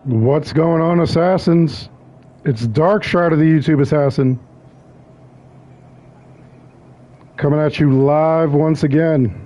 What's going on, assassins? It's Dark Shard of the YouTube Assassin. Coming at you live once again.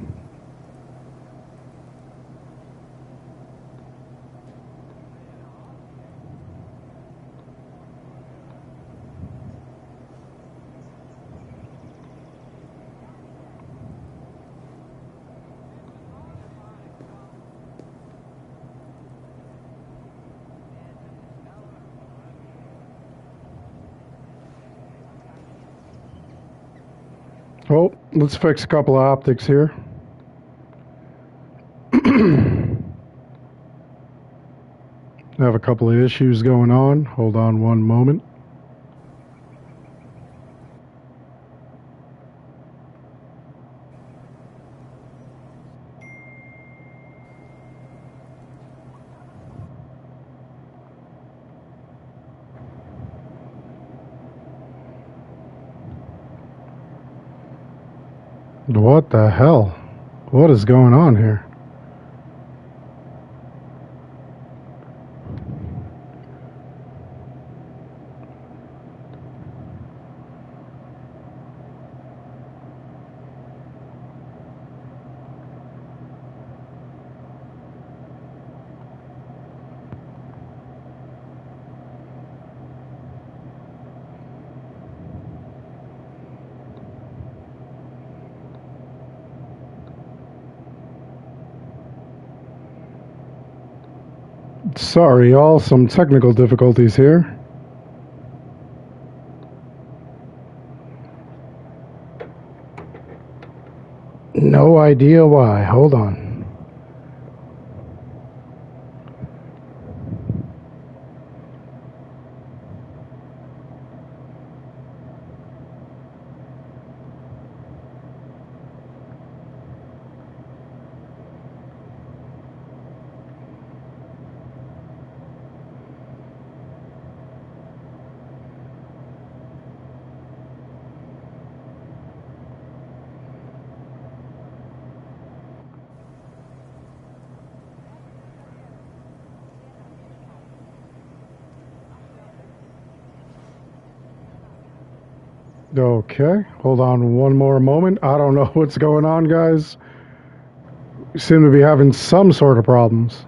Oh, let's fix a couple of optics here. I have a couple of issues going on. Hold on one moment. What the hell? What is going on here? Sorry, y'all, some technical difficulties here. No idea why. Hold on. Okay, hold on one more moment. I don't know what's going on, guys. We seem to be having some sort of problems.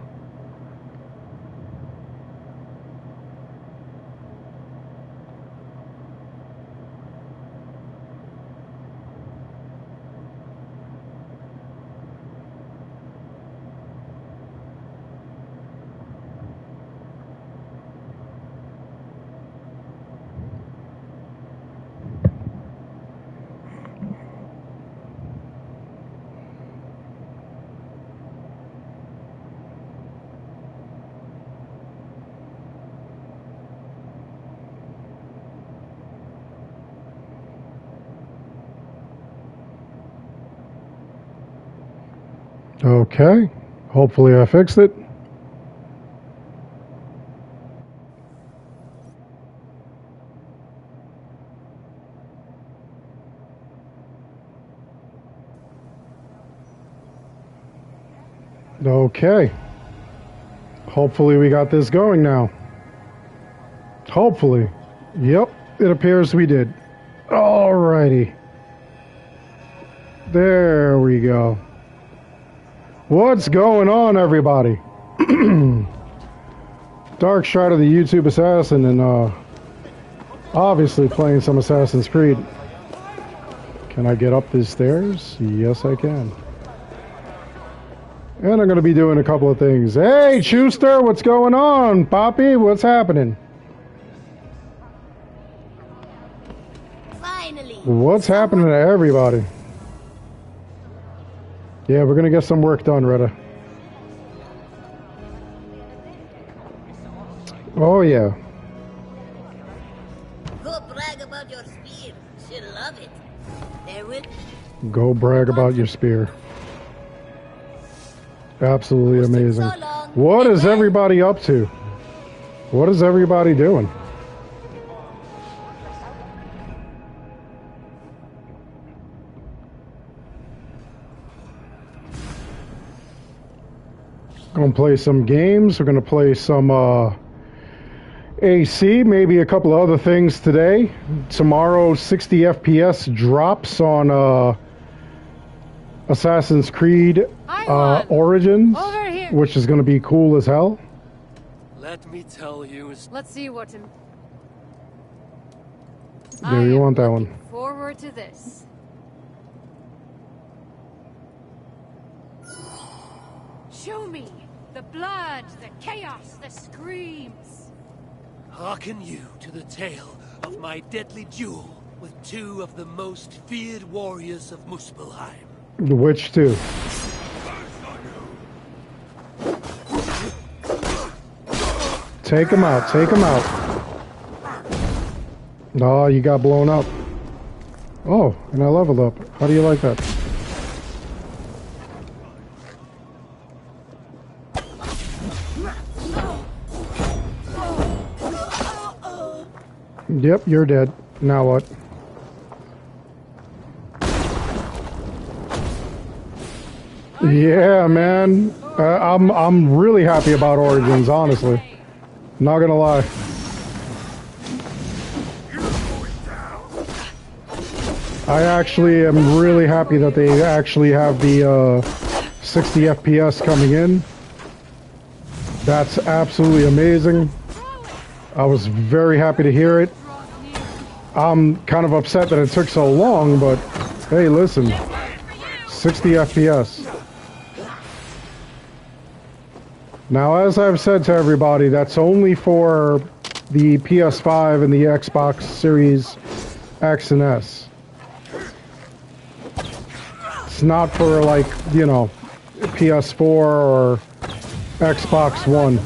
Okay, hopefully I fixed it. Okay, hopefully we got this going now. Hopefully. Yep, it appears we did. Alrighty. There we go. What's going on, everybody? Dark Shard of the YouTube Assassin, and obviously playing some Assassin's Creed. Can I get up these stairs? Yes, I can. And I'm going to be doing a couple of things. Hey, Schuster, what's going on? Poppy, what's happening? Finally. What's happening to everybody? Yeah, we're going to get some work done, Retta. Oh, yeah. Go brag about your spear. She'll love it. There will... Go brag about your spear. Absolutely amazing. What is everybody up to? What is everybody doing? Gonna play some games. We're gonna play some AC, maybe a couple of other things today. Tomorrow, 60 FPS drops on Assassin's Creed Origins, which is gonna be cool as hell. Let me tell you. Let's see what. Yeah, you want that one. Forward to this. Show me the blood, the chaos, the screams. Hearken you to the tale of my deadly duel with two of the most feared warriors of Muspelheim. Which two? Take him out, take him out. Oh, you got blown up. Oh, and I leveled up. How do you like that? Yep, you're dead. Now what? Yeah, man. I'm really happy about Origins, honestly. Not gonna lie. I actually am really happy that they actually have the 60 FPS coming in. That's absolutely amazing. I was very happy to hear it. I'm kind of upset that it took so long, but hey, listen, 60 FPS. Now, as I've said to everybody, that's only for the PS5 and the Xbox Series X and S. It's not for, like, you know, PS4 or Xbox One.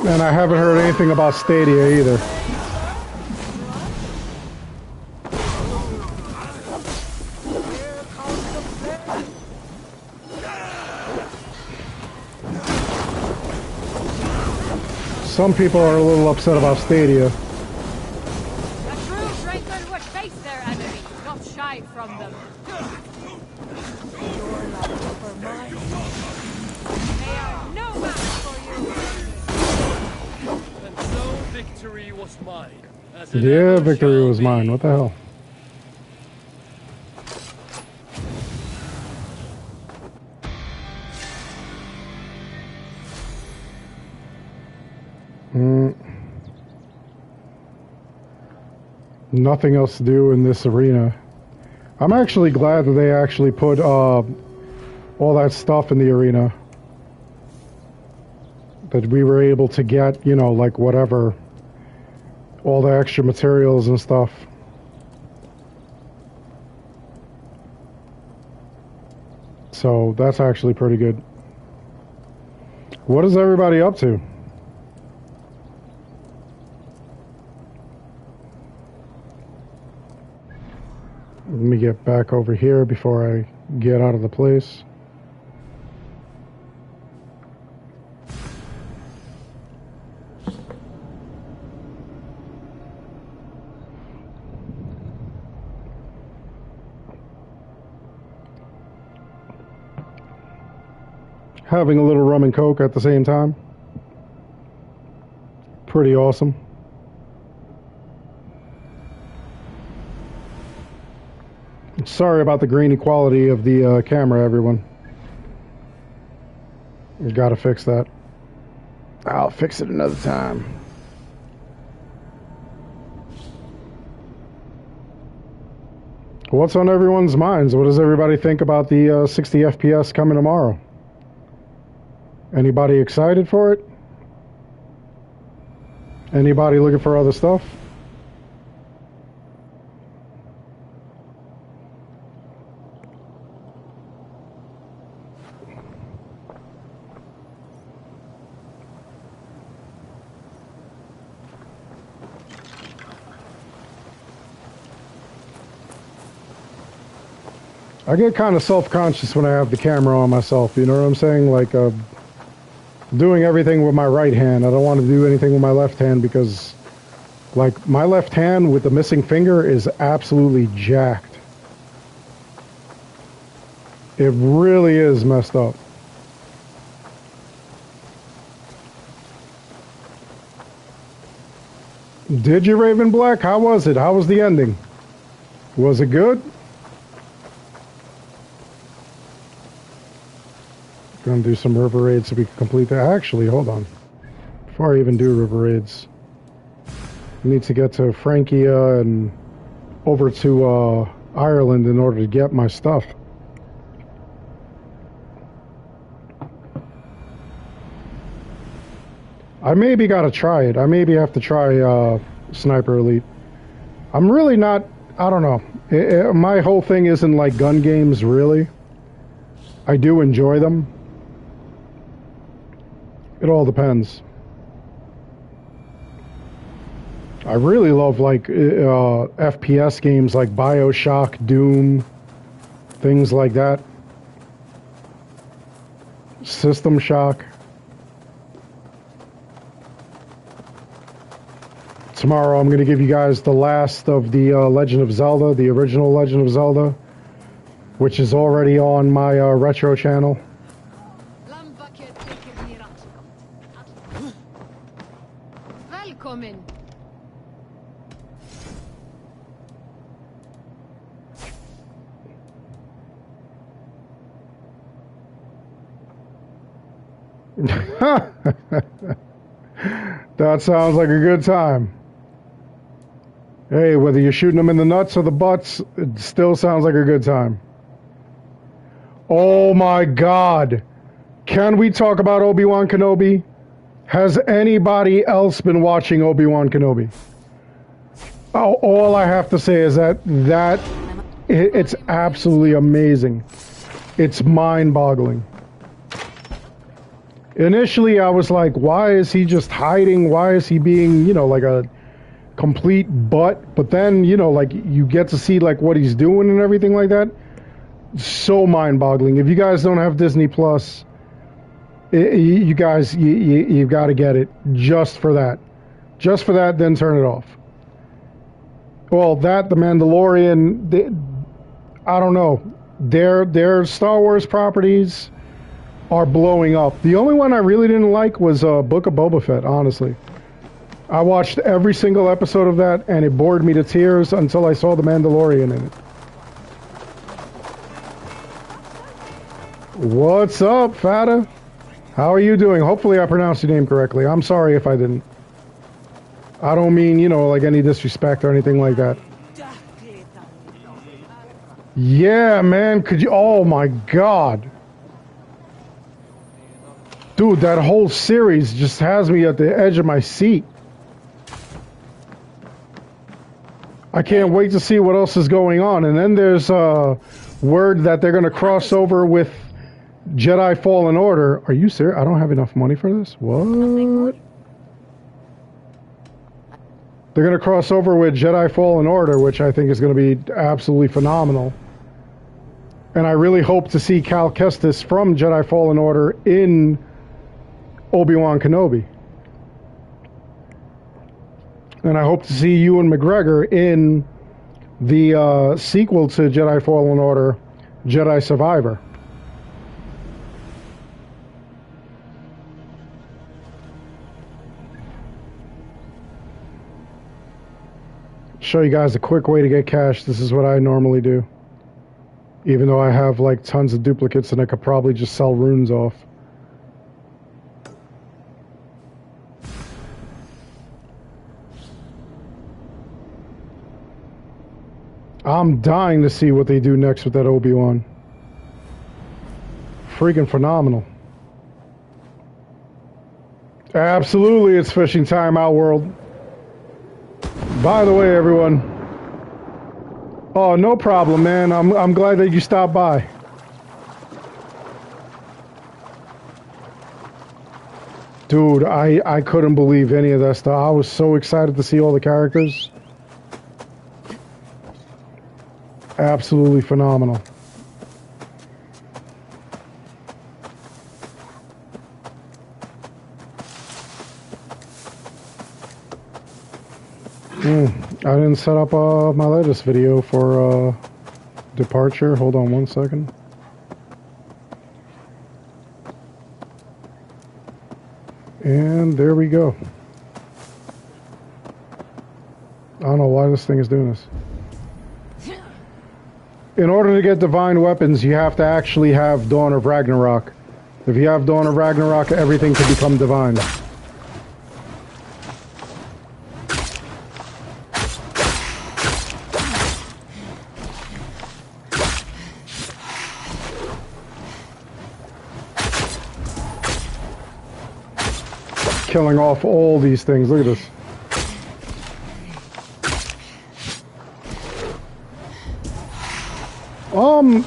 And I haven't heard anything about Stadia either. Some people are a little upset about Stadia. A true drinker would face their enemy, not shy from them. Your love for mine. They are no match for you. And so victory was mine. Yeah, victory was mine. What the hell? Nothing else to do in this arena. I'm actually glad that they actually put all that stuff in the arena. That we were able to get, you know, like whatever, all the extra materials and stuff. So that's actually pretty good. What is everybody up to? Let me get back over here before I get out of the place. Having a little rum and coke at the same time. Pretty awesome. Sorry about the grainy quality of the camera, everyone. You gotta fix that. I'll fix it another time. What's on everyone's minds? What does everybody think about the 60 FPS coming tomorrow? Anybody excited for it? Anybody looking for other stuff? I get kind of self-conscious when I have the camera on myself, you know what I'm saying? Like, doing everything with my right hand. I don't want to do anything with my left hand because, like, my left hand with the missing finger is absolutely jacked. It really is messed up. Did you, Raven Black? How was it? How was the ending? Was it good? Gonna do some river raids so we can complete that. Actually, hold on. Before I even do river raids, I need to get to Frankia and over to Ireland in order to get my stuff. I maybe gotta try it. I maybe have to try Sniper Elite. I'm really not, I don't know. My whole thing isn't like gun games, really. I do enjoy them. It all depends. I really love like FPS games like BioShock, Doom, things like that. System Shock. Tomorrow I'm going to give you guys the last of the Legend of Zelda, the original Legend of Zelda, which is already on my retro channel. Välkommen. That sounds like a good time. Hey, whether you're shooting them in the nuts or the butts, it still sounds like a good time. Oh my God. Can we talk about Obi-Wan Kenobi? Has anybody else been watching Obi-Wan Kenobi? Oh, all I have to say is that it's absolutely amazing. It's mind-boggling. Initially, I was like, why is he just hiding? Why is he being, like a complete butt? But then, like you get to see like what he's doing and everything like that. So mind-boggling. If you guys don't have Disney Plus, you guys, you've got to get it just for that. Just for that, then turn it off. Well, that, The Mandalorian, I don't know. Their Star Wars properties are blowing up. The only one I really didn't like was Book of Boba Fett, honestly. I watched every single episode of that, and it bored me to tears until I saw The Mandalorian in it. What's up, Fata? How are you doing? Hopefully I pronounced your name correctly. I'm sorry if I didn't. I don't mean, like any disrespect or anything like that. Yeah, man, could you... Oh, my God. Dude, that whole series just has me at the edge of my seat. I can't wait to see what else is going on. And then there's word that they're going to cross over with Jedi Fallen Order. Are you serious? I don't have enough money for this? What? They're going to cross over with Jedi Fallen Order, which I think is going to be absolutely phenomenal. And I really hope to see Cal Kestis from Jedi Fallen Order in Obi-Wan Kenobi. And I hope to see Ewan McGregor in the sequel to Jedi Fallen Order, Jedi Survivor. Show you guys a quick way to get cash. This is what I normally do. Even though I have like tons of duplicates and I could probably just sell runes off. I'm dying to see what they do next with that Obi-Wan. Freaking phenomenal. Absolutely, it's fishing time, Outworld. By the way, everyone. Oh, no problem, man. I'm glad that you stopped by. Dude, I couldn't believe any of that stuff. I was so excited to see all the characters. Absolutely phenomenal. I didn't set up my latest video for departure. Hold on one second. And there we go. I don't know why this thing is doing this. In order to get divine weapons, you have to actually have Dawn of Ragnarok. If you have Dawn of Ragnarok, everything can become divine. Killing off all these things. Look at this.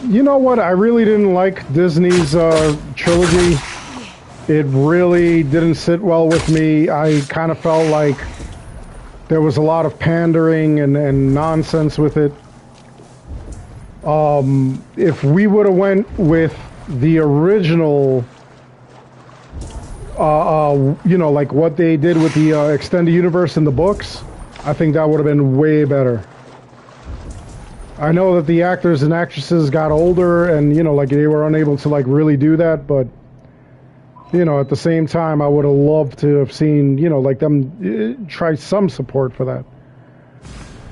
You know what? I really didn't like Disney's trilogy. It really didn't sit well with me. I kind of felt like there was a lot of pandering and nonsense with it. If we would have went with the original, you know, like what they did with the extended universe in the books, I think that would have been way better. I know that the actors and actresses got older and, you know, like they were unable to like really do that, but, you know, at the same time, I would have loved to have seen, you know, like them try some support for that.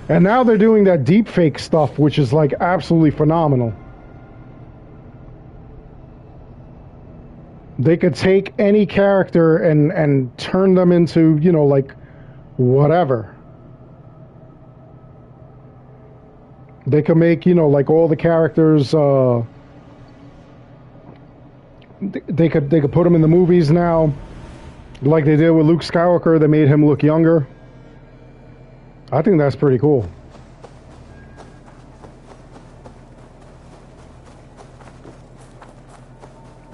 And now they're doing that deep fake stuff, which is like absolutely phenomenal. They could take any character and turn them into, you know, like whatever. They could make, you know, like all the characters, they could put them in the movies now, like they did with Luke Skywalker. They made him look younger. I think that's pretty cool.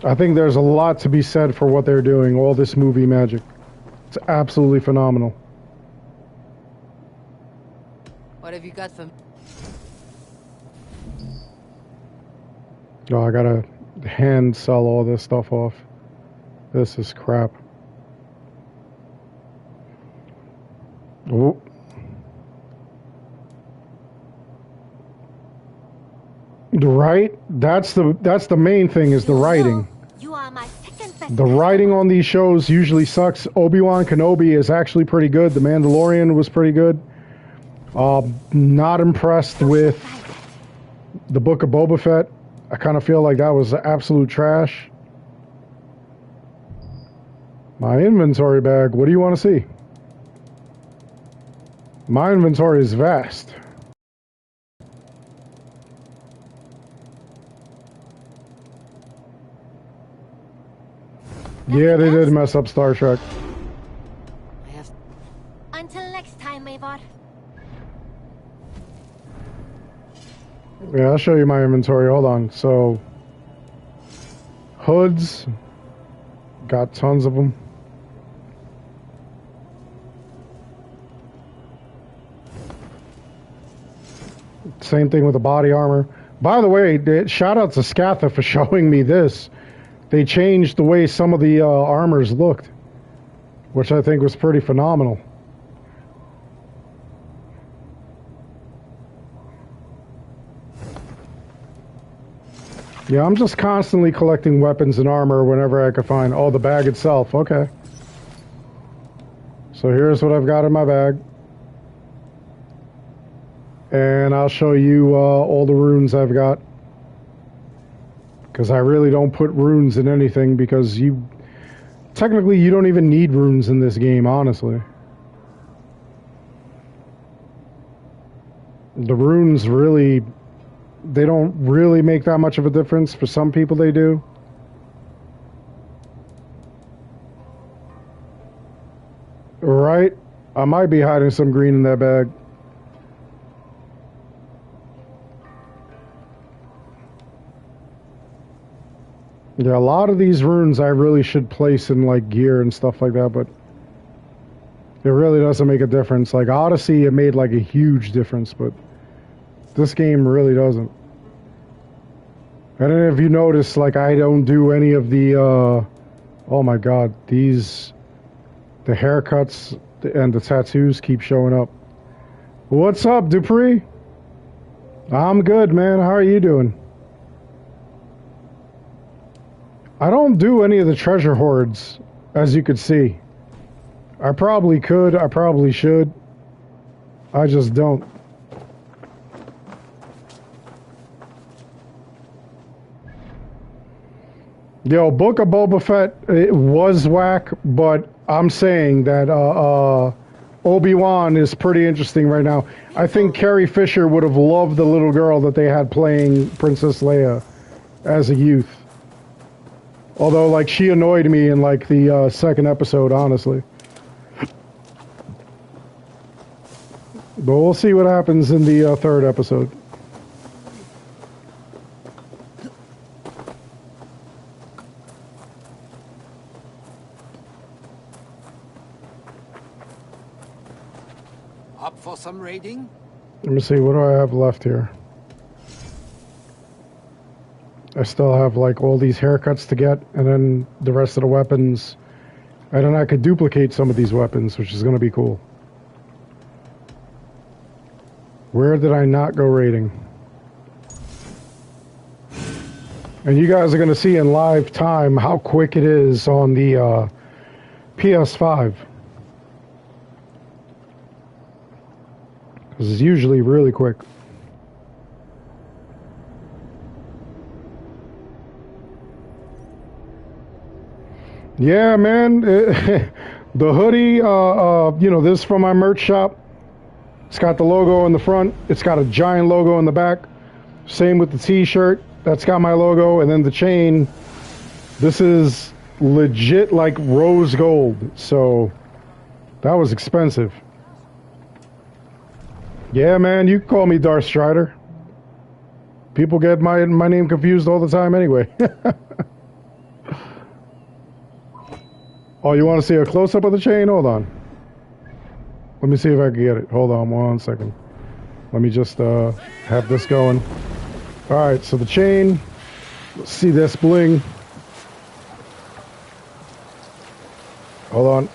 I think there's a lot to be said for what they're doing, all this movie magic. It's absolutely phenomenal. What have you got for me? Oh, I gotta hand sell all this stuff off. This is crap. Oh. Right? That's the main thing, is the writing. You are my second best. The writing on these shows usually sucks. Obi-Wan Kenobi is actually pretty good. The Mandalorian was pretty good. Not impressed with the Book of Boba Fett. I kind of feel like that was absolute trash. My inventory bag. What do you want to see? My inventory is vast. Yeah, they did mess up Star Trek. Until next time, Eivor. Yeah, I'll show you my inventory. Hold on. So, hoods. Got tons of them. Same thing with the body armor. By the way, shout out to Scatha for showing me this. They changed the way some of the armors looked, which I think was pretty phenomenal. Yeah, I'm just constantly collecting weapons and armor whenever I can find. Oh, the bag itself. Okay. So here's what I've got in my bag. And I'll show you all the runes I've got. Because I really don't put runes in anything, because technically you don't even need runes in this game, honestly. The runes really, they don't really make that much of a difference. For some people they do. Right? I might be hiding some green in that bag. Yeah, a lot of these runes I really should place in like gear and stuff like that, but it really doesn't make a difference. Like Odyssey, it made like a huge difference, but this game really doesn't. And then if you notice, like I don't do any of the, oh my god, the haircuts and the tattoos keep showing up. What's up, Dupree? I'm good, man. How are you doing? I don't do any of the treasure hoards. as you could see. I probably could, I probably should. I just don't. Yo, Book of Boba Fett, it was whack, but I'm saying that Obi-Wan is pretty interesting right now. I think Carrie Fisher would have loved the little girl that they had playing Princess Leia as a youth. Although, like, she annoyed me in, like, the second episode, honestly. But we'll see what happens in the third episode. Up for some raiding? Let me see, what do I have left here? I still have, like, all these haircuts to get, and then the rest of the weapons. And then I could duplicate some of these weapons, which is going to be cool. Where did I not go raiding? And you guys are going to see in live time how quick it is on the PS5. Because it's usually really quick. Yeah, man. The hoodie, you know, this is from my merch shop. It's got the logo in the front. It's got a giant logo in the back. Same with the t-shirt. That's got my logo. And then the chain. This is legit like rose gold. So that was expensive. Yeah, man, you can call me Darth Strider. People get my name confused all the time anyway. Oh, you want to see a close-up of the chain? Hold on. Let me see if I can get it. Hold on 1 second. Let me just have this going. Alright, so the chain. Let's see this bling. Hold on.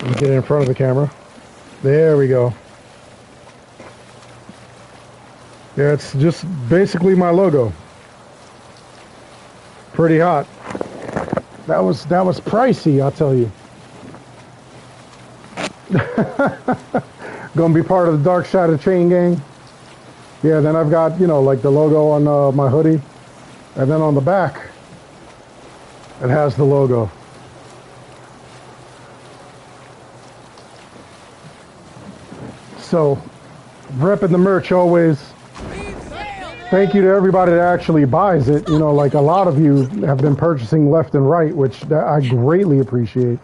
Let me get it in front of the camera. There we go. Yeah, it's just basically my logo. Pretty hot. That was pricey, I'll tell you. Gonna be part of the Dark Side of Chain gang. Yeah, then I've got, you know, like the logo on my hoodie. And then on the back, it has the logo. So, repping the merch always. Thank you to everybody that actually buys it. You know, like a lot of you have been purchasing left and right, which I greatly appreciate.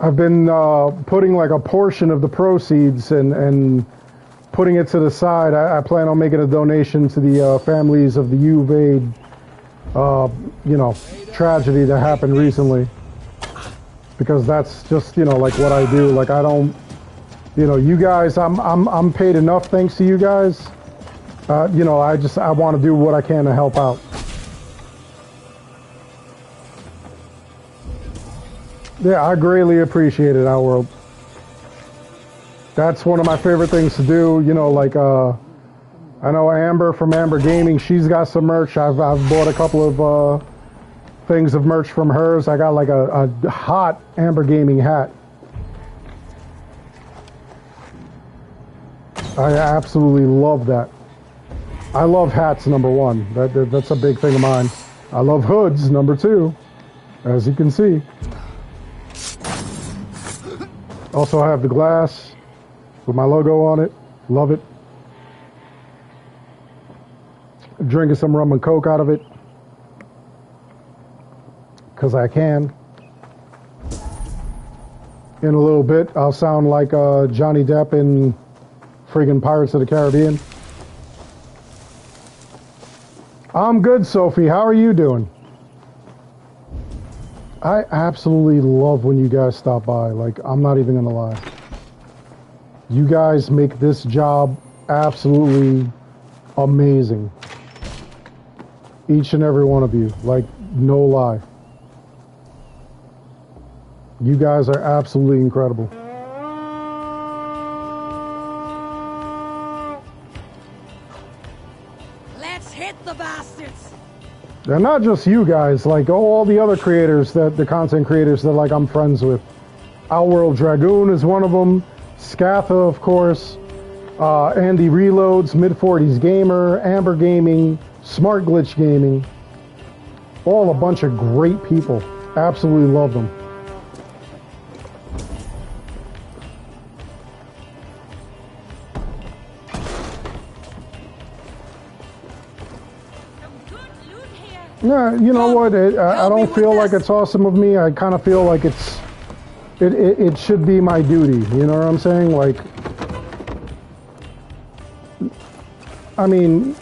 I've been putting like a portion of the proceeds and putting it to the side. I plan on making a donation to the families of the Uvaid, you know, tragedy that happened recently. Because that's just, you know, like what I do. Like I don't. You know, you guys, I'm paid enough thanks to you guys. You know, I want to do what I can to help out. Yeah, I greatly appreciate it, Our World. That's one of my favorite things to do. You know, like I know Amber from Amber Gaming. She's got some merch. I've bought a couple of things of merch from hers. I got like a hot Amber Gaming hat. I absolutely love that. I love hats, number one. That's a big thing of mine. I love hoods, number two, as you can see. Also, I have the glass with my logo on it. Love it. Drinking some rum and coke out of it. Because I can. In a little bit, I'll sound like Johnny Depp in friggin' Pirates of the Caribbean. I'm good, Sophie. How are you doing? I absolutely love when you guys stop by. Like, I'm not even gonna lie. You guys make this job absolutely amazing. Each and every one of you. Like, no lie. You guys are absolutely incredible. Let's hit the bastards! And not just you guys, like all the other creators, that the content creators that like I'm friends with. Outworld Dragoon is one of them. Scatha, of course. Andy Reloads, Mid-40s Gamer, Amber Gaming, Smart Glitch Gaming. All a bunch of great people. Absolutely love them. Yeah, you know what? I don't feel like it's awesome of me. I kind of feel like it should be my duty. You know what I'm saying? Like, I mean,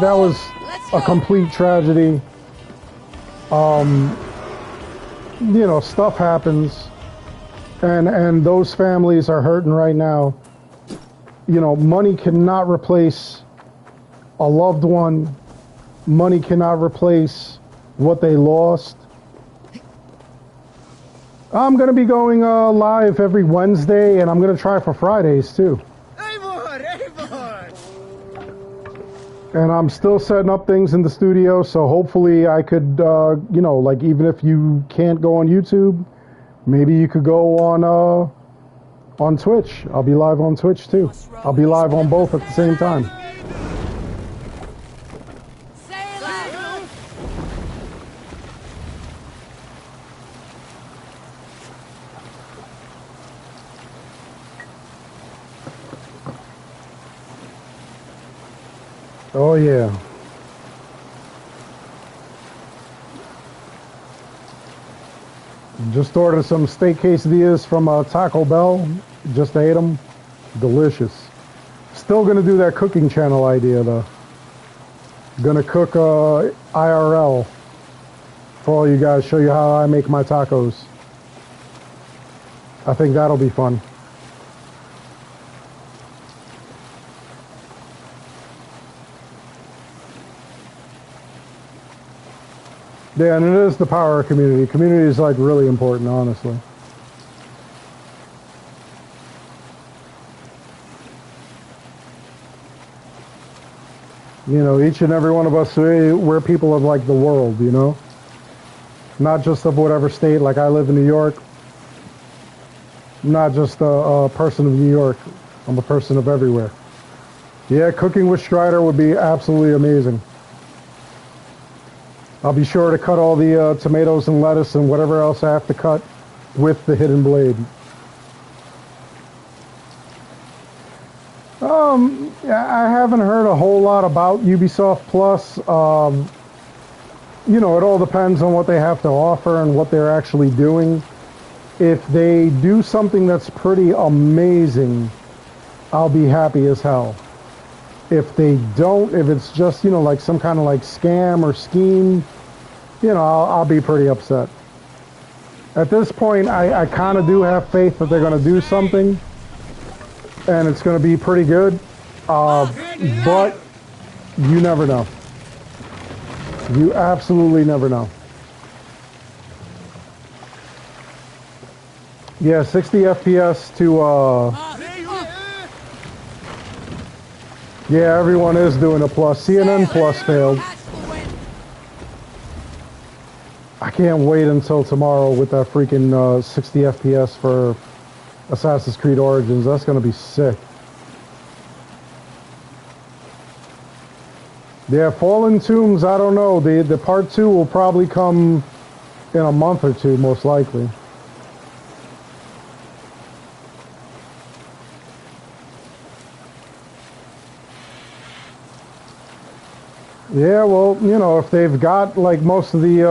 that was a complete tragedy. You know, stuff happens, and those families are hurting right now. You know, money cannot replace a loved one. Money cannot replace what they lost. I'm going to be going live every Wednesday, and I'm going to try for Fridays, too. And I'm still setting up things in the studio, so hopefully I could, you know, like, even if you can't go on YouTube, maybe you could go on Twitch. I'll be live on Twitch, too. I'll be live on both at the same time. Oh, yeah. Just ordered some steak quesadillas from Taco Bell. Just ate them. Delicious. Still gonna do that cooking channel idea, though. Gonna cook IRL for all you guys. Show you how I make my tacos. I think that'll be fun. Yeah, and it is the power of community. Community is like really important, honestly. You know, each and every one of us, we're people of like the world, you know? Not just of whatever state, like I live in New York. I'm not just a person of New York. I'm a person of everywhere. Yeah, cooking with Strider would be absolutely amazing. I'll be sure to cut all the tomatoes and lettuce and whatever else I have to cut with the hidden blade. I haven't heard a whole lot about Ubisoft Plus. You know, it all depends on what they have to offer and what they're actually doing. If they do something that's pretty amazing, I'll be happy as hell. If they don't, if it's just, you know, like some kind of like scam or scheme, you know, I'll be pretty upset. At this point, I kind of do have faith that they're going to do something, and it's going to be pretty good. But you never know. You absolutely never know. Yeah, 60 FPS to, yeah, everyone is doing a plus. CNN Plus failed. I can't wait until tomorrow with that freaking 60 FPS for Assassin's Creed Origins. That's going to be sick. Yeah, Fallen Tombs, I don't know. The part 2 will probably come in a month or two, most likely. Yeah, well, you know, if they've got like most of the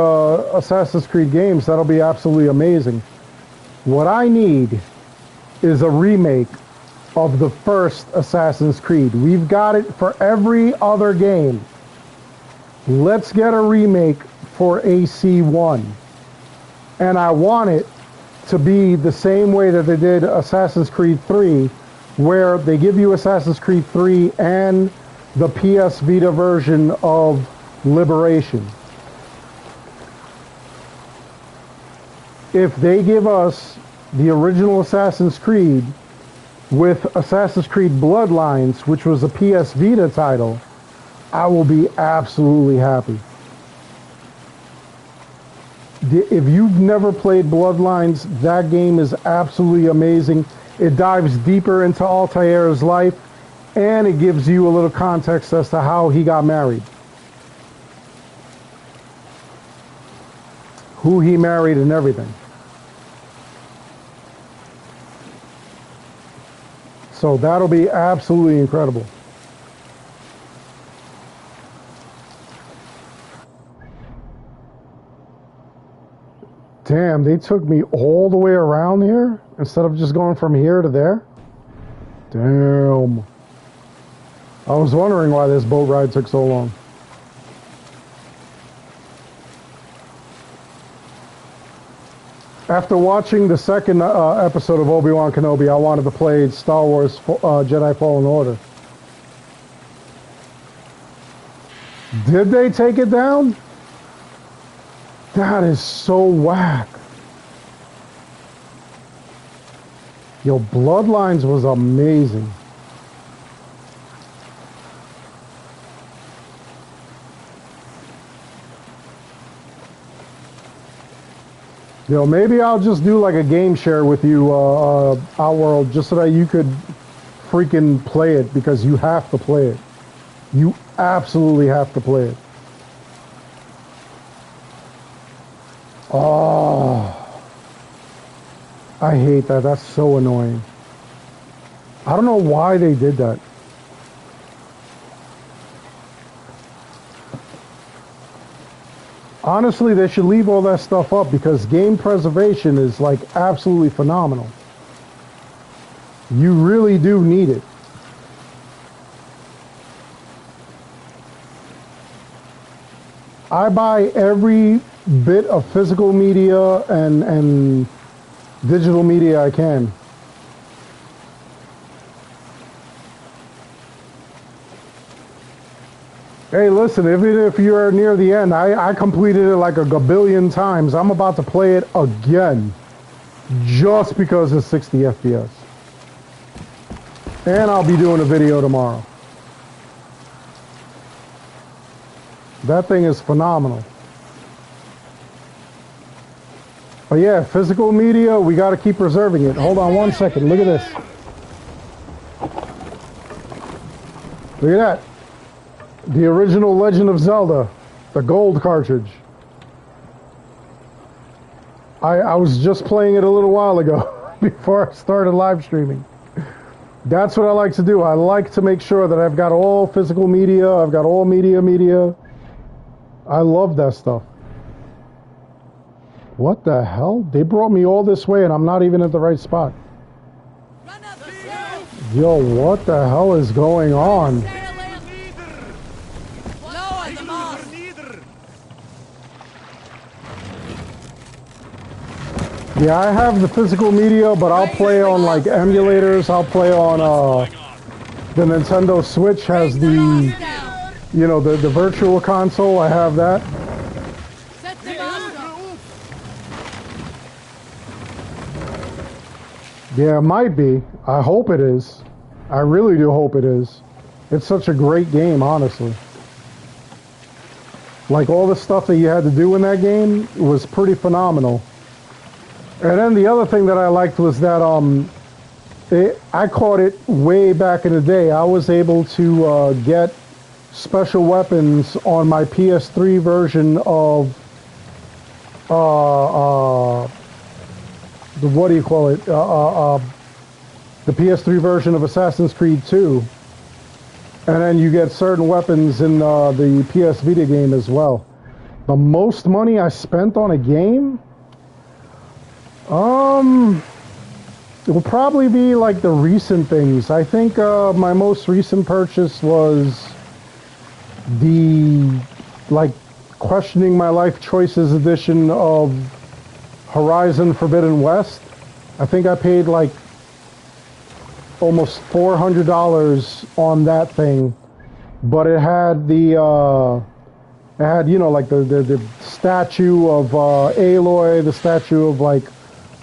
Assassin's Creed games, that'll be absolutely amazing. What I need is a remake of the first Assassin's Creed. We've got it for every other game. Let's get a remake for AC1. And I want it to be the same way that they did Assassin's Creed 3, where they give you Assassin's Creed 3 and the PS Vita version of Liberation. If they give us the original Assassin's Creed with Assassin's Creed Bloodlines, which was a PS Vita title, I will be absolutely happy. if you've never played Bloodlines, that game is absolutely amazing. It dives deeper into Altair's life, and it gives you a little context as to how he got married. Who he married and everything. So that'll be absolutely incredible. Damn, they took me all the way around here instead of just going from here to there? Damn. I was wondering why this boat ride took so long. After watching the second episode of Obi-Wan Kenobi, I wanted to play Star Wars Jedi Fallen Order. Did they take it down? That is so whack. Yo, Bloodlines was amazing. Yo, maybe I'll just do like a game share with you, Outworld, just so that you could freaking play it, because you have to play it. You absolutely have to play it. Oh, I hate that. That's so annoying. I don't know why they did that. Honestly, they should leave all that stuff up, because game preservation is like absolutely phenomenal. You really do need it. I buy every bit of physical media and digital media I can. Hey, listen, even if you're near the end, I completed it like a gabillion times. I'm about to play it again just because it's 60 FPS. And I'll be doing a video tomorrow. That thing is phenomenal. But yeah, physical media, we got to keep preserving it. Hold on one second. Look at this. Look at that. The original Legend of Zelda, the gold cartridge. I was just playing it a little while ago before I started live streaming. That's what I like to do. I like to make sure that I've got all physical media, I've got all media. I love that stuff. What the hell? They brought me all this way and I'm not even at the right spot. Yo, what the hell is going on? Yeah, I have the physical media, but I'll play on like emulators. I'll play on the Nintendo Switch has the, you know, the virtual console. I have that. Yeah, it might be. I hope it is. I really do hope it is. It's such a great game, honestly. Like all the stuff that you had to do in that game was pretty phenomenal. And then the other thing that I liked was that I caught it way back in the day. I was able to get special weapons on my PS3 version of the, what do you call it? The PS3 version of Assassin's Creed 2. And then you get certain weapons in the PS Vita game as well. The most money I spent on a game? It will probably be like the recent things. I think my most recent purchase was the like Questioning My Life Choices edition of Horizon Forbidden West. I think I paid like almost $400 on that thing, but it had the it had, you know, like the statue of Aloy, the statue of like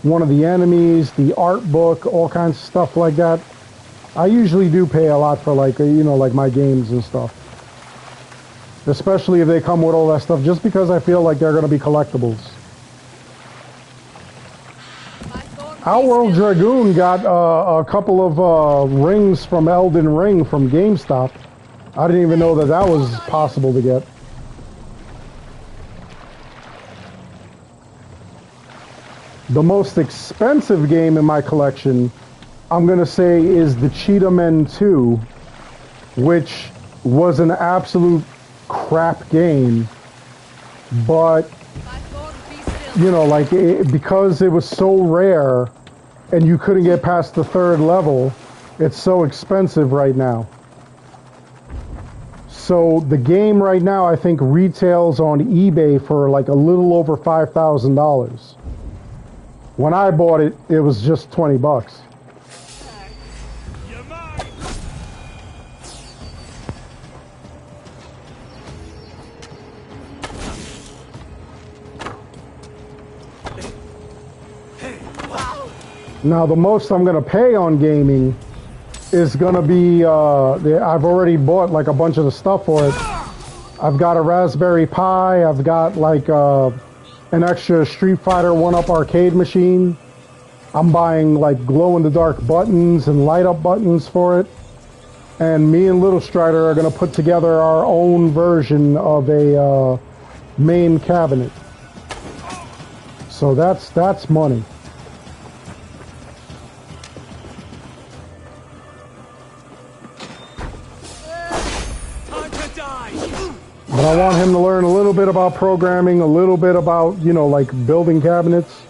one of the enemies, the art book, all kinds of stuff like that. I usually do pay a lot for like, you know, like my games and stuff. Especially if they come with all that stuff, just because I feel like they're going to be collectibles. Outworld Dragoon got a couple of rings from Elden Ring from GameStop. I didn't even know that that was possible to get. The most expensive game in my collection, I'm going to say, is the Cheetah Men 2, which was an absolute crap game. But, you know, like, because it was so rare and you couldn't get past the 3rd level, it's so expensive right now. So the game right now, I think, retails on eBay for like a little over $5,000. When I bought it, it was just 20 bucks. Now, the most I'm going to pay on gaming is going to be, I've already bought like a bunch of the stuff for it. I've got a Raspberry Pi, I've got like an extra Street Fighter 1-up arcade machine. I'm buying like glow-in-the-dark buttons and light-up buttons for it. And me and Little Strider are going to put together our own version of a main cabinet. So that's money. But I want him to learn a little bit about programming, a little bit about, you know, like building cabinets.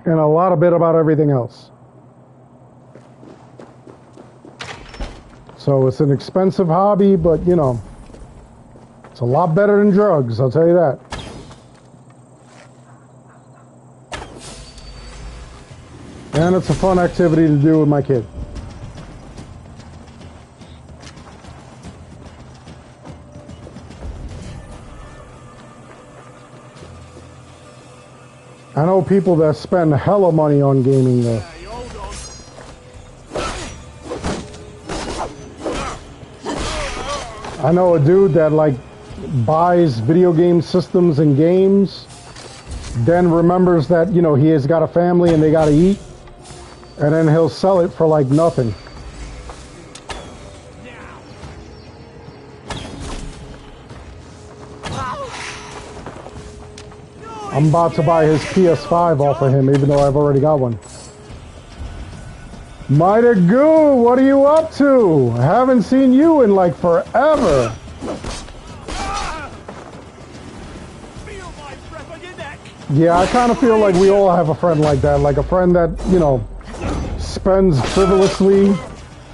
And a lot of bit about everything else. So it's an expensive hobby, but, you know, it's a lot better than drugs, I'll tell you that. And it's a fun activity to do with my kid. I know people that spend hella money on gaming though. I know a dude that like buys video game systems and games, then remembers that, you know, he has got a family and they gotta eat, and then he'll sell it for like nothing. I'm about to buy his PS5 off of him, even though I've already got one. Mighty Goo, what are you up to? I haven't seen you in like forever. Yeah, I kind of feel like we all have a friend like that, like a friend that, you know, spends frivolously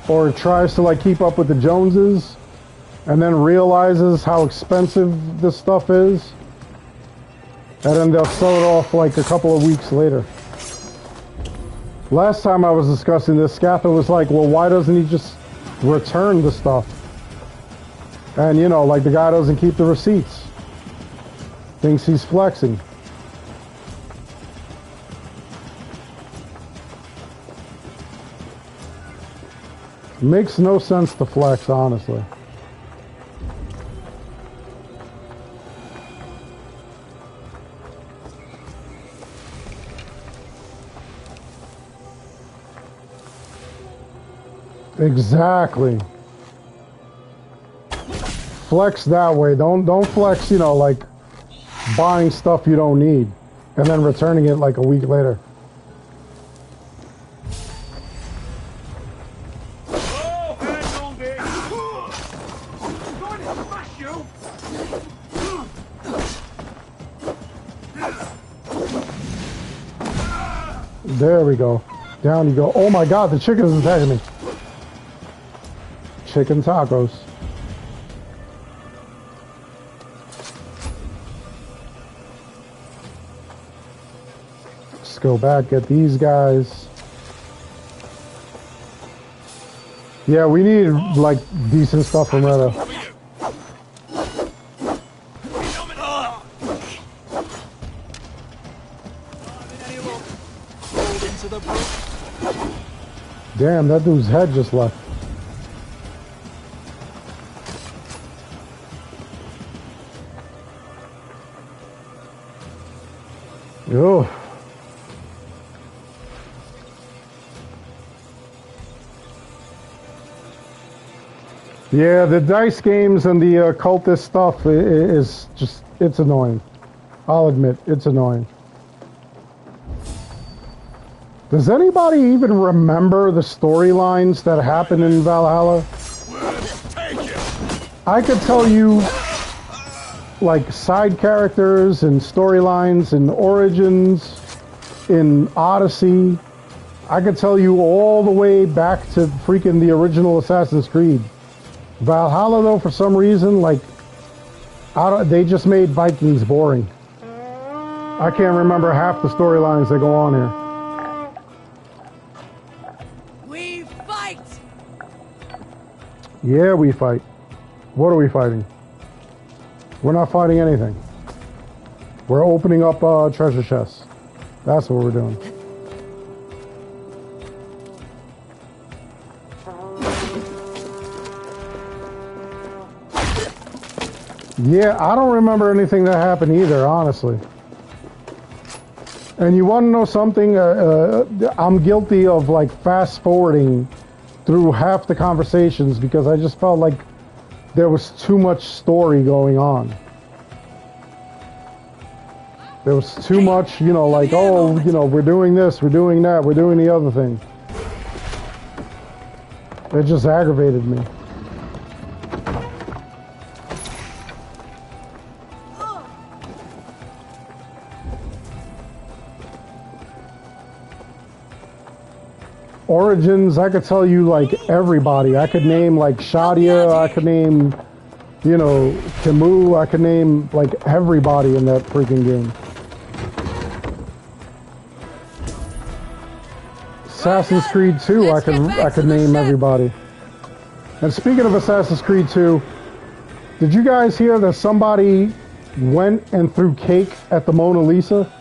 or tries to like keep up with the Joneses and then realizes how expensive this stuff is. And then they'll sell it off like a couple of weeks later. Last time I was discussing this, Scatha was like, well, why doesn't he just return the stuff? And, you know, like the guy doesn't keep the receipts. Thinks he's flexing. Makes no sense to flex, honestly. Exactly. Flex that way. Don't flex, you know, like buying stuff you don't need and then returning it like a week later. Oh, hang on, bitch. I'm going to smash you. There we go. Down you go. Oh my god, the chicken is attacking me. Chicken tacos. Let's go back, get these guys. Yeah, we need like decent stuff from Retta. Damn, that dude's head just left. Oh, Yeah, the dice games and the cultist stuff is just, it's annoying. I'll admit, it's annoying. Does anybody even remember the storylines that happened in Valhalla? I could tell you, like, side characters and storylines and Origins, in Odyssey. I could tell you all the way back to freaking the original Assassin's Creed. Valhalla, though, for some reason, like, they just made Vikings boring. I can't remember half the storylines that go on here. We fight! Yeah, we fight. What are we fighting? We're not fighting anything. We're opening up treasure chests. That's what we're doing. Yeah, I don't remember anything that happened either, honestly. And you want to know something? I'm guilty of, like, fast forwarding through half the conversations because I just felt like there was too much story going on. There was too much, you know, like, oh, you know, we're doing this, we're doing that, we're doing the other thing. It just aggravated me. Origins, I could tell you, like, everybody. I could name, like, Shadia, I could name, you know, Camus, I could name, like, everybody in that freaking game. Assassin's Creed 2, I could name everybody. And speaking of Assassin's Creed 2, did you guys hear that somebody went and threw cake at the Mona Lisa?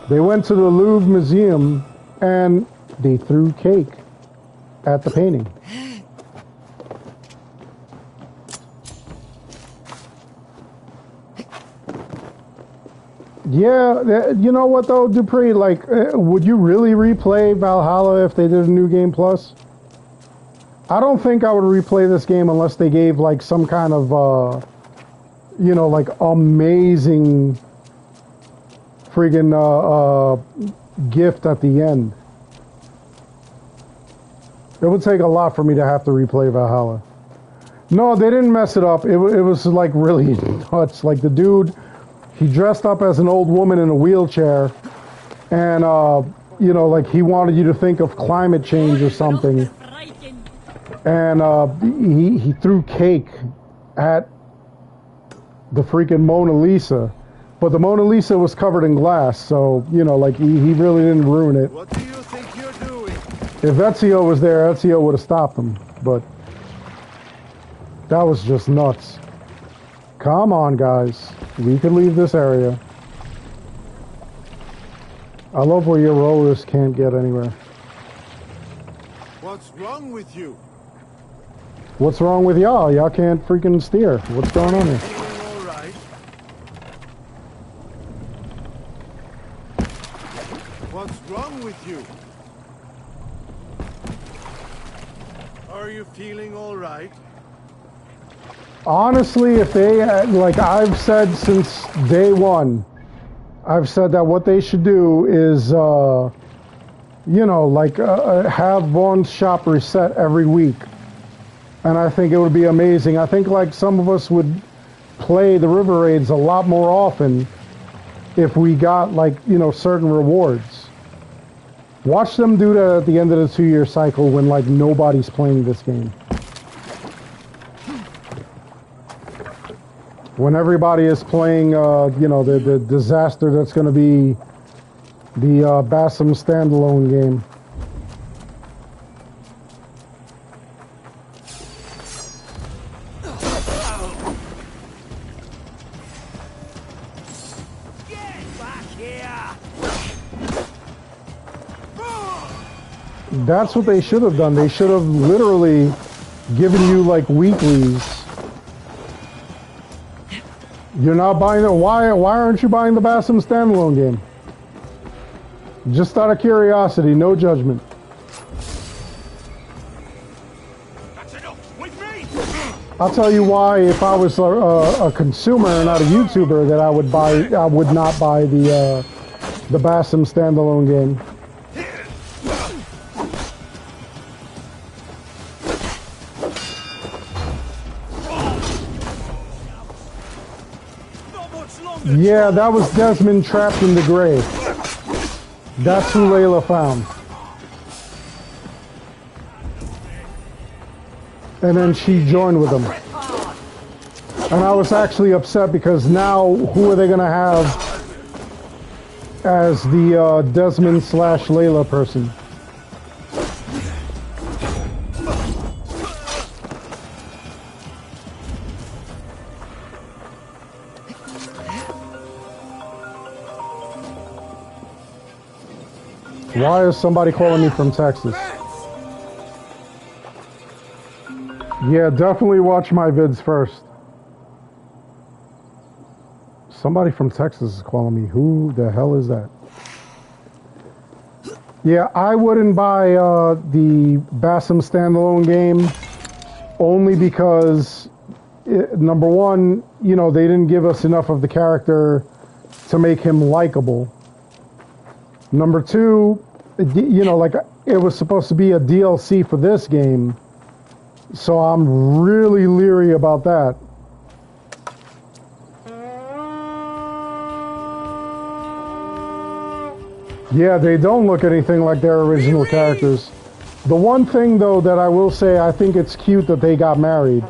They went to the Louvre Museum and they threw cake at the painting. Yeah, you know what though, Dupree? Like, would you really replay Valhalla if they did a new game plus? I don't think I would replay this game unless they gave like some kind of, you know, like amazing friggin' gift at the end. It would take a lot for me to have to replay Valhalla. No, they didn't mess it up. It was like really nuts. Like the dude, he dressed up as an old woman in a wheelchair, and you know, like he wanted you to think of climate change or something. And he threw cake at the freaking Mona Lisa. But the Mona Lisa was covered in glass, so, you know, like, he really didn't ruin it. What do you think you're doing? If Ezio was there, Ezio would have stopped him. But that was just nuts. Come on, guys. We can leave this area. I love where your rollers can't get anywhere. What's wrong with you? What's wrong with y'all? Y'all can't freaking steer. What's going on here? Feeling all right? What's wrong with you? Are you feeling all right? Honestly, if they, like I've said since day one, I've said that what they should do is, you know, like have one shop reset every week. And I think it would be amazing. I think like some of us would play the river raids a lot more often if we got like, you know, certain rewards. Watch them do that at the end of the 2-year cycle when like nobody's playing this game. When everybody is playing, you know, the disaster that's going to be the Bassam standalone game. That's what they should have done. They should have literally given you like weeklies. You're not buying it. Why aren't you buying the Bassam standalone game? Just out of curiosity, no judgment. I'll tell you why. If I was a consumer and not a YouTuber, that I would not buy the Basim standalone game. Yeah, that was Desmond trapped in the grave. That's who Layla found. And then she joined with him. And I was actually upset because now who are they going to have as the Desmond / Layla person? Why is somebody calling me from Texas? Yeah, definitely watch my vids first. Somebody from Texas is calling me. Who the hell is that? Yeah, I wouldn't buy the Basim standalone game only because, number one, you know, they didn't give us enough of the character to make him likable. Number two, you know, like, it was supposed to be a DLC for this game, so I'm really leery about that. Yeah, they don't look anything like their original characters. The one thing, though, that I will say, I think it's cute that they got married.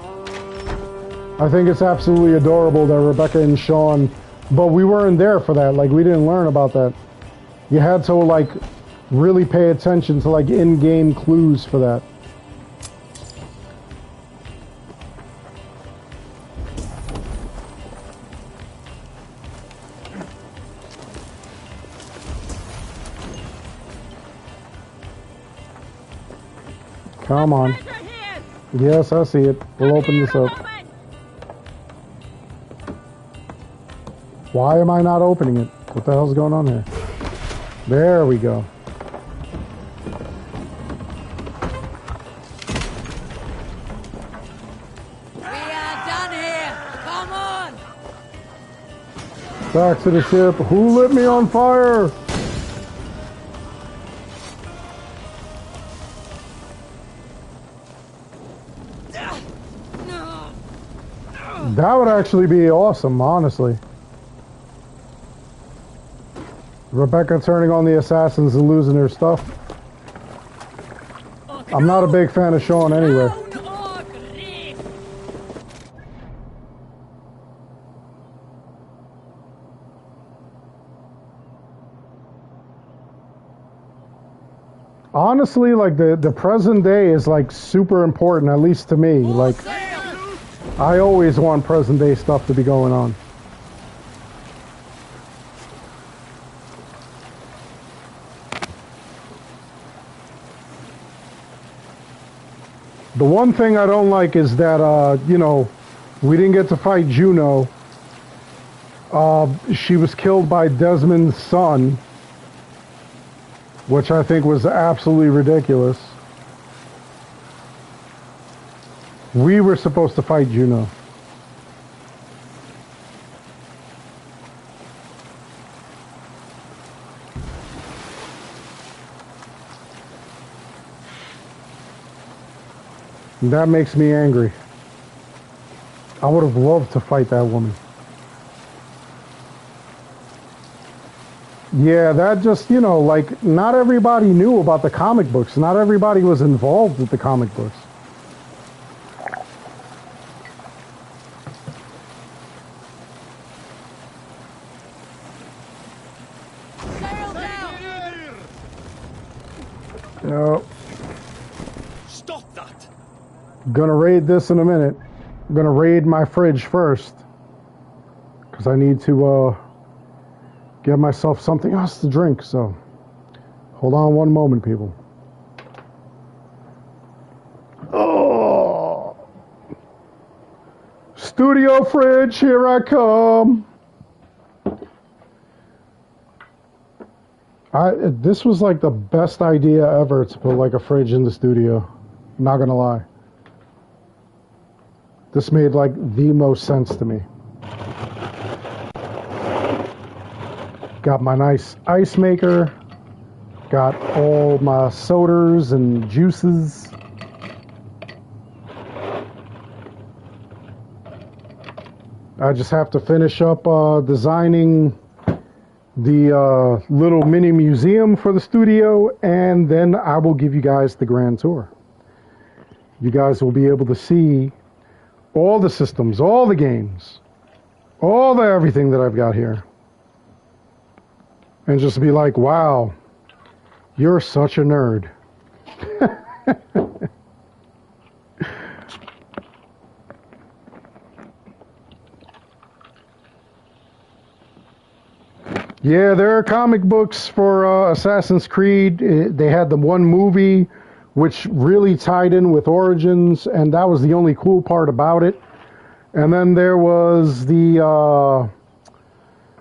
I think it's absolutely adorable that Rebecca and Sean, but we weren't there for that. Like, we didn't learn about that. You had to, like, really pay attention to, like, in-game clues for that. Come on. Yes, I see it. We'll open this up. Why am I not opening it? What the hell's going on here? There we go. We are done here. Come on. Back to the ship. Who lit me on fire? That would actually be awesome, honestly. Rebecca turning on the assassins and losing her stuff. I'm not a big fan of Sean anyway. Honestly, like, the present day is, like, super important, at least to me. Like, I always want present day stuff to be going on. The one thing I don't like is that, you know, we didn't get to fight Juno. She was killed by Desmond's son, which I think was absolutely ridiculous. We were supposed to fight Juno. That makes me angry. I would have loved to fight that woman. Yeah, that just, you know, like, not everybody knew about the comic books. Not everybody was involved with the comic books. No. Stop that! Gonna raid this in a minute. I'm gonna raid my fridge first, because I need to get myself something else to drink. So hold on one moment, people. Oh, studio fridge, here I come. This was like the best idea ever to put like a fridge in the studio. Not gonna lie. This made like the most sense to me. Got my nice ice maker. Got all my sodas and juices. I just have to finish up designing the little mini museum for the studio, and then I will give you guys the grand tour. You guys will be able to see all the systems, all the games, all the everything that I've got here. And just be like, wow, you're such a nerd. Yeah, there are comic books for Assassin's Creed. They had the one movie which really tied in with Origins, and that was the only cool part about it. And then there was the,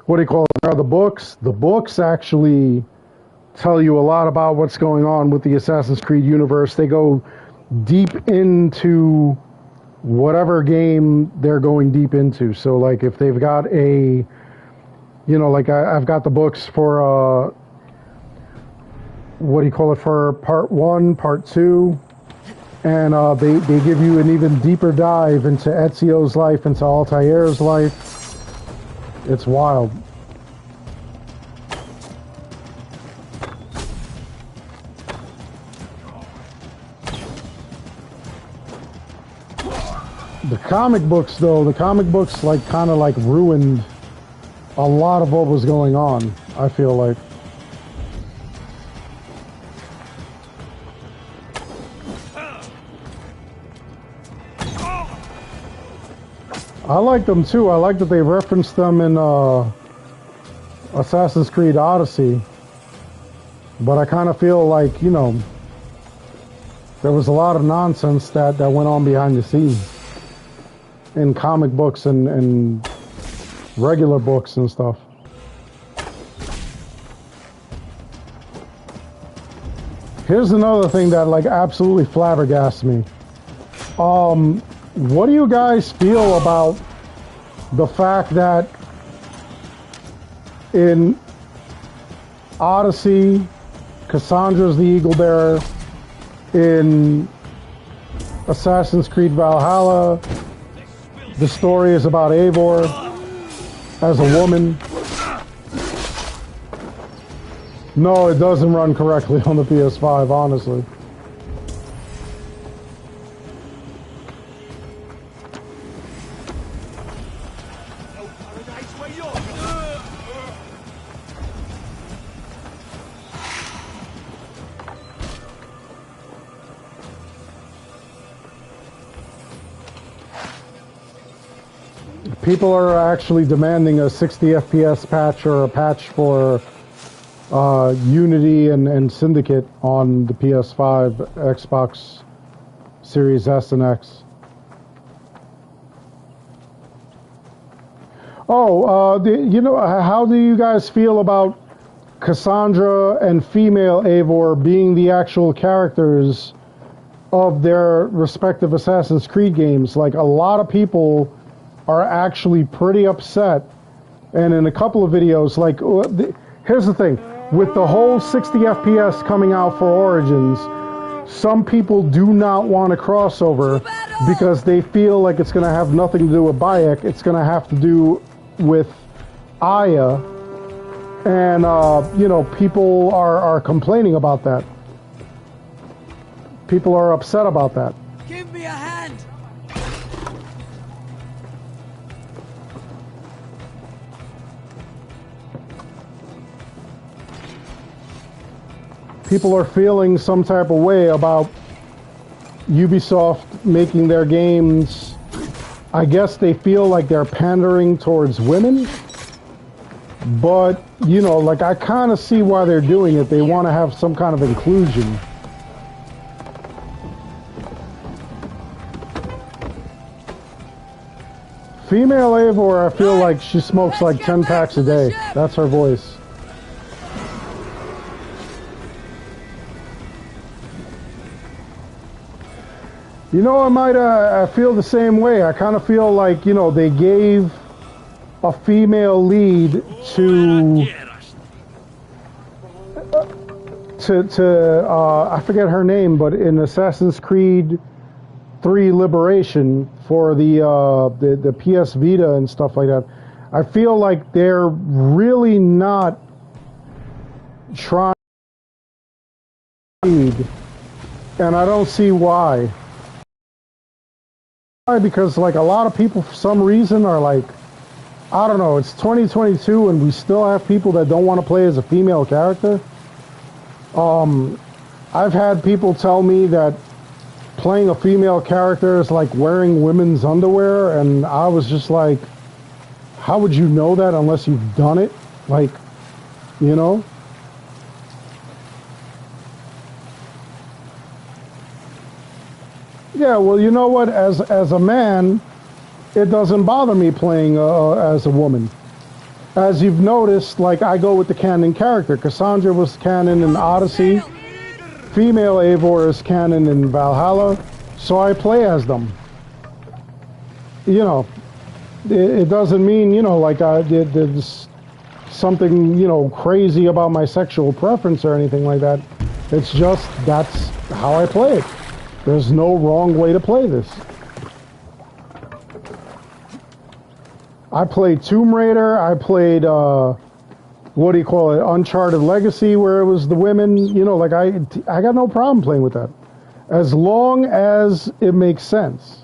what do you call it, the books. The books actually tell you a lot about what's going on with the Assassin's Creed universe. They go deep into whatever game they're going deep into. So, like, if they've got a, you know, like I've got the books for, what do you call it, for part 1, part 2, and they give you an even deeper dive into Ezio's life, into Altair's life. It's wild. The comic books, though, like kind of like ruined a lot of what was going on, I feel like. I like them too. I like that they referenced them in Assassin's Creed Odyssey. But I kind of feel like, you know, there was a lot of nonsense that went on behind the scenes in comic books and regular books and stuff. Here's another thing that like absolutely flabbergasts me. What do you guys feel about the fact that in Odyssey, Cassandra's the Eagle Bearer, in Assassin's Creed Valhalla, the story is about Eivor as a woman? No, it doesn't run correctly on the PS5, honestly. People are actually demanding a 60 FPS patch or a patch for Unity and Syndicate on the PS5, Xbox Series S and X. Oh, you know, how do you guys feel about Cassandra and female Eivor being the actual characters of their respective Assassin's Creed games? Like, a lot of people are actually pretty upset, and in a couple of videos, like, here's the thing, with the whole 60 FPS coming out for Origins, some people do not want a crossover because they feel like it's going to have nothing to do with Bayek, it's going to have to do with Aya, and, you know, people are complaining about that. People are upset about that. Give me a hand! People are feeling some type of way about Ubisoft making their games. I guess they feel like they're pandering towards women. But, you know, like, I kind of see why they're doing it. They want to have some kind of inclusion. Female Eivor, I feel like she smokes like 10 packs a day. That's her voice. You know, I feel the same way. I kind of feel like, you know, they gave a female lead to I forget her name, but in Assassin's Creed 3 Liberation for the PS Vita and stuff like that, I feel like they're really not trying to lead, and I don't see why. Why? Because like a lot of people for some reason are like, I don't know, it's 2022 and we still have people that don't want to play as a female character. I've had people tell me that playing a female character is like wearing women's underwear, and I was just like, how would you know that unless you've done it? Like, you know? Yeah, well, you know what? As a man, it doesn't bother me playing as a woman. As you've noticed, like, I go with the canon character. Cassandra was canon in Odyssey. Female Eivor is canon in Valhalla. So I play as them. You know, it doesn't mean, you know, like there's something, you know, crazy about my sexual preference or anything like that. It's just, that's how I play it. There's no wrong way to play this. I played Tomb Raider. I played, what do you call it, Uncharted Legacy, where it was the women. You know, like I got no problem playing with that, as long as it makes sense.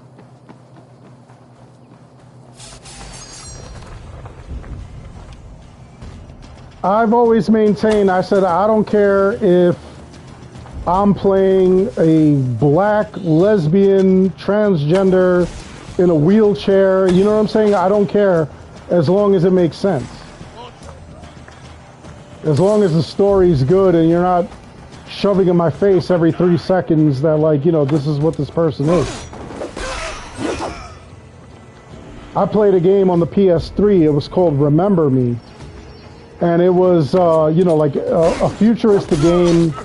I've always maintained, I said, I don't care if I'm playing a black, lesbian, transgender, in a wheelchair, you know what I'm saying? I don't care, as long as it makes sense. As long as the story's good and you're not shoving in my face every 3 seconds that, like, you know, this is what this person is. I played a game on the PS3, it was called Remember Me. And it was, you know, like a futuristic game.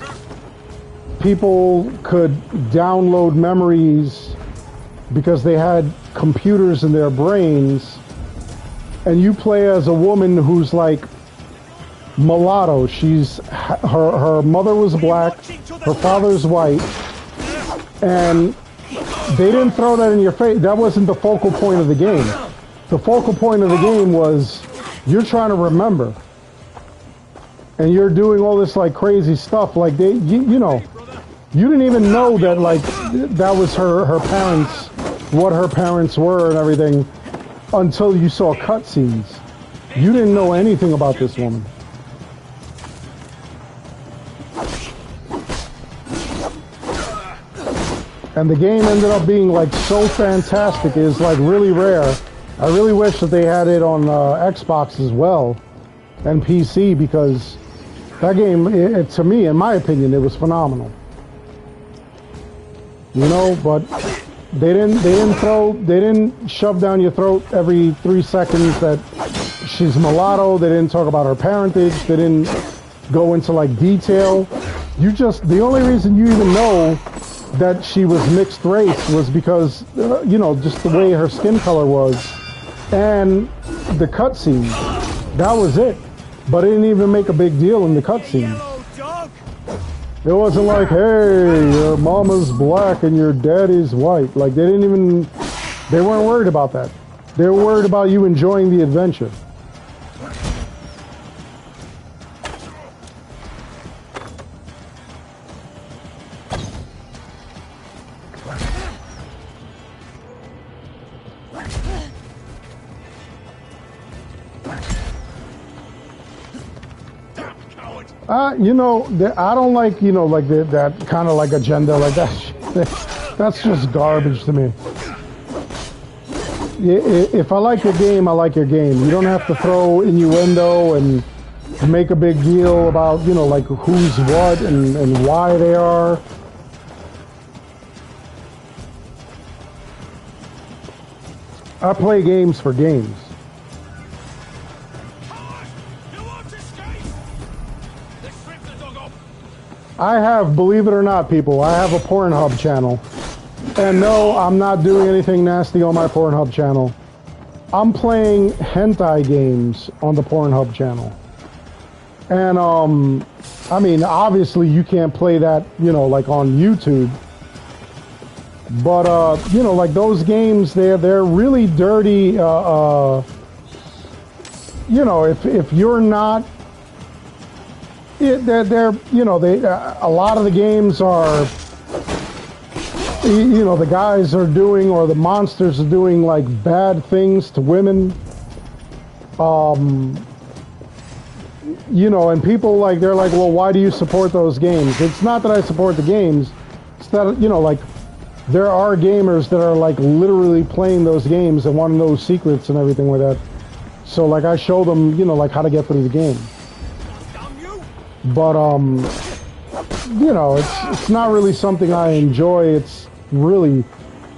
People could download memories because they had computers in their brains, and you play as a woman who's like mulatto. Her mother was black, her father's white, and they didn't throw that in your face. That wasn't the focal point of the game. The focal point of the game was you're trying to remember, and you're doing all this like crazy stuff. Like you know, you didn't even know that like that was her parents, what her parents were and everything, until you saw cutscenes. You didn't know anything about this woman. And the game ended up being like so fantastic. It is like really rare. I really wish that they had it on Xbox as well and PC, because that game, to me, in my opinion, it was phenomenal. You know, but they didn't shove down your throat every 3 seconds that she's mulatto. They didn't talk about her parentage. They didn't go into like detail. The only reason you even know that she was mixed race was because, you know, just the way her skin color was and the cutscene. That was it. But it didn't even make a big deal in the cutscene. It wasn't like, hey, your mama's black and your daddy's white. Like, they weren't worried about that. They were worried about you enjoying the adventure. You know, I don't like, you know, like that kind of like agenda like that. That's just garbage to me. If I like your game, I like your game. You don't have to throw innuendo and make a big deal about, you know, like who's what and why they are. I play games for games. I have, believe it or not, people, I have a Pornhub channel. And no, I'm not doing anything nasty on my Pornhub channel. I'm playing hentai games on the Pornhub channel. And, I mean, obviously you can't play that, you know, like on YouTube. But, you know, like those games, they're really dirty, you know, if you're not, they're you know, a lot of the games are, you know, the guys are doing, or the monsters are doing, like, bad things to women. You know, and people, like, they're like, well, why do you support those games? It's not that I support the games. It's that, you know, like, there are gamers that are, like, literally playing those games and want to know secrets and everything like that. So, like, I show them, you know, like, how to get through the game. But, you know, it's not really something I enjoy. It's really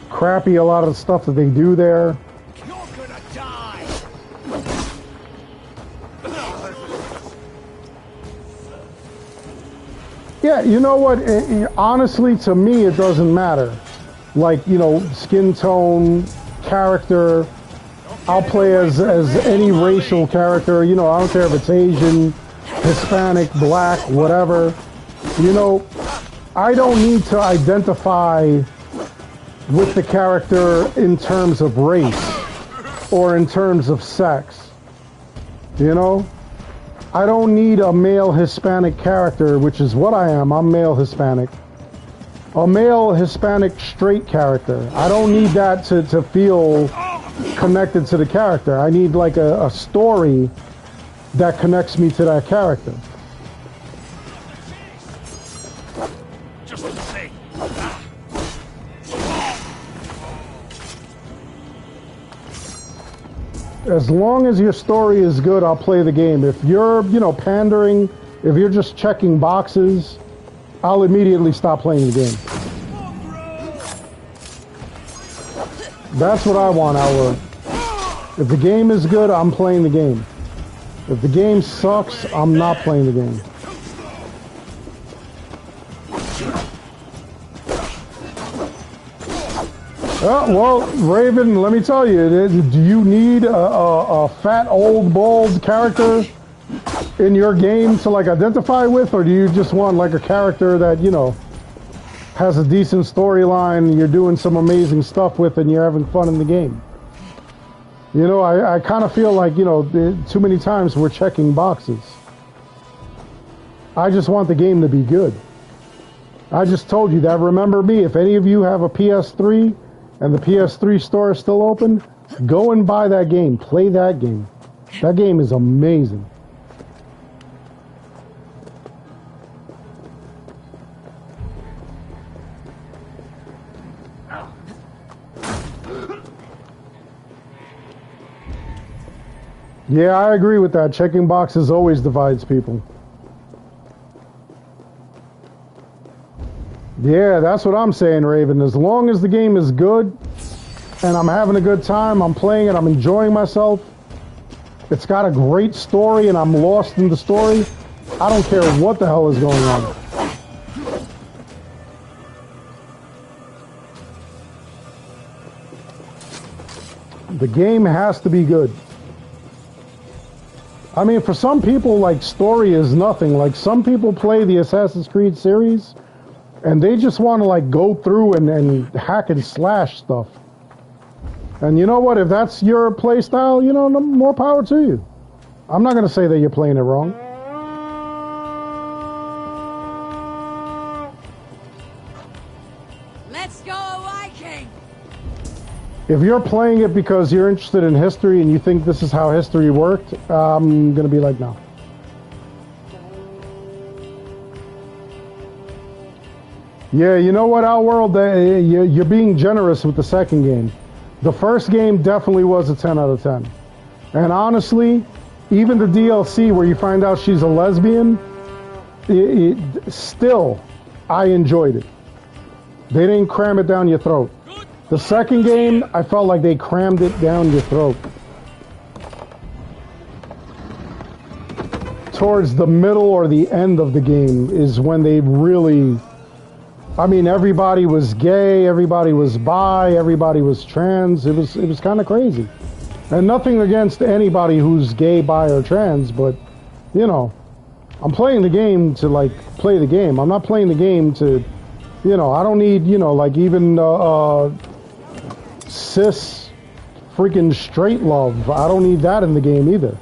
crappy, a lot of the stuff that they do there. You're gonna die. Yeah, you know what? Honestly, to me, it doesn't matter. Like, you know, skin tone, character. I'll play as any racial character. You know, I don't care if it's Asian, Hispanic, black, whatever. You know, I don't need to identify with the character in terms of race or in terms of sex. You know? I don't need a male Hispanic character, which is what I am. I'm male Hispanic. A male Hispanic straight character. I don't need that to feel connected to the character. I need like a story that connects me to that character. Just the same. As long as your story is good, I'll play the game. If you're, you know, pandering, if you're just checking boxes, I'll immediately stop playing the game. That's what I want, Outward. If the game is good, I'm playing the game. If the game sucks, I'm not playing the game. Well, Raven, let me tell you, do you need a fat, old, bald character in your game to, like, identify with, or do you just want, like, a character that, you know, has a decent storyline, you're doing some amazing stuff with, and you're having fun in the game? You know, I kind of feel like, you know, too many times we're checking boxes. I just want the game to be good. I just told you that. Remember me, if any of you have a PS3 and the PS3 store is still open, go and buy that game. Play that game. That game is amazing. Yeah, I agree with that. Checking boxes always divides people. Yeah, that's what I'm saying, Raven. As long as the game is good and I'm having a good time, I'm playing it, I'm enjoying myself, it's got a great story and I'm lost in the story, I don't care what the hell is going on. The game has to be good. I mean, for some people, like, story is nothing. Like, some people play the Assassin's Creed series and they just want to, like, go through and hack and slash stuff. And you know what? If that's your play style, you know, more power to you. I'm not going to say that you're playing it wrong. Let's go, Viking! If you're playing it because you're interested in history and you think this is how history worked, I'm going to be like, no. Yeah, you know what, Outworld? You're being generous with the second game. The first game definitely was a 10 out of 10. And honestly, even the DLC where you find out she's a lesbian, still, I enjoyed it. They didn't cram it down your throat. The second game, I felt like they crammed it down your throat. Towards the middle or the end of the game is when they really I mean, everybody was gay, everybody was bi, everybody was trans. It was kind of crazy. And nothing against anybody who's gay, bi, or trans, but you know, I'm playing the game to like play the game. I'm not playing the game to, you know, I don't need, you know, like even cis freaking straight love. I don't need that in the game either.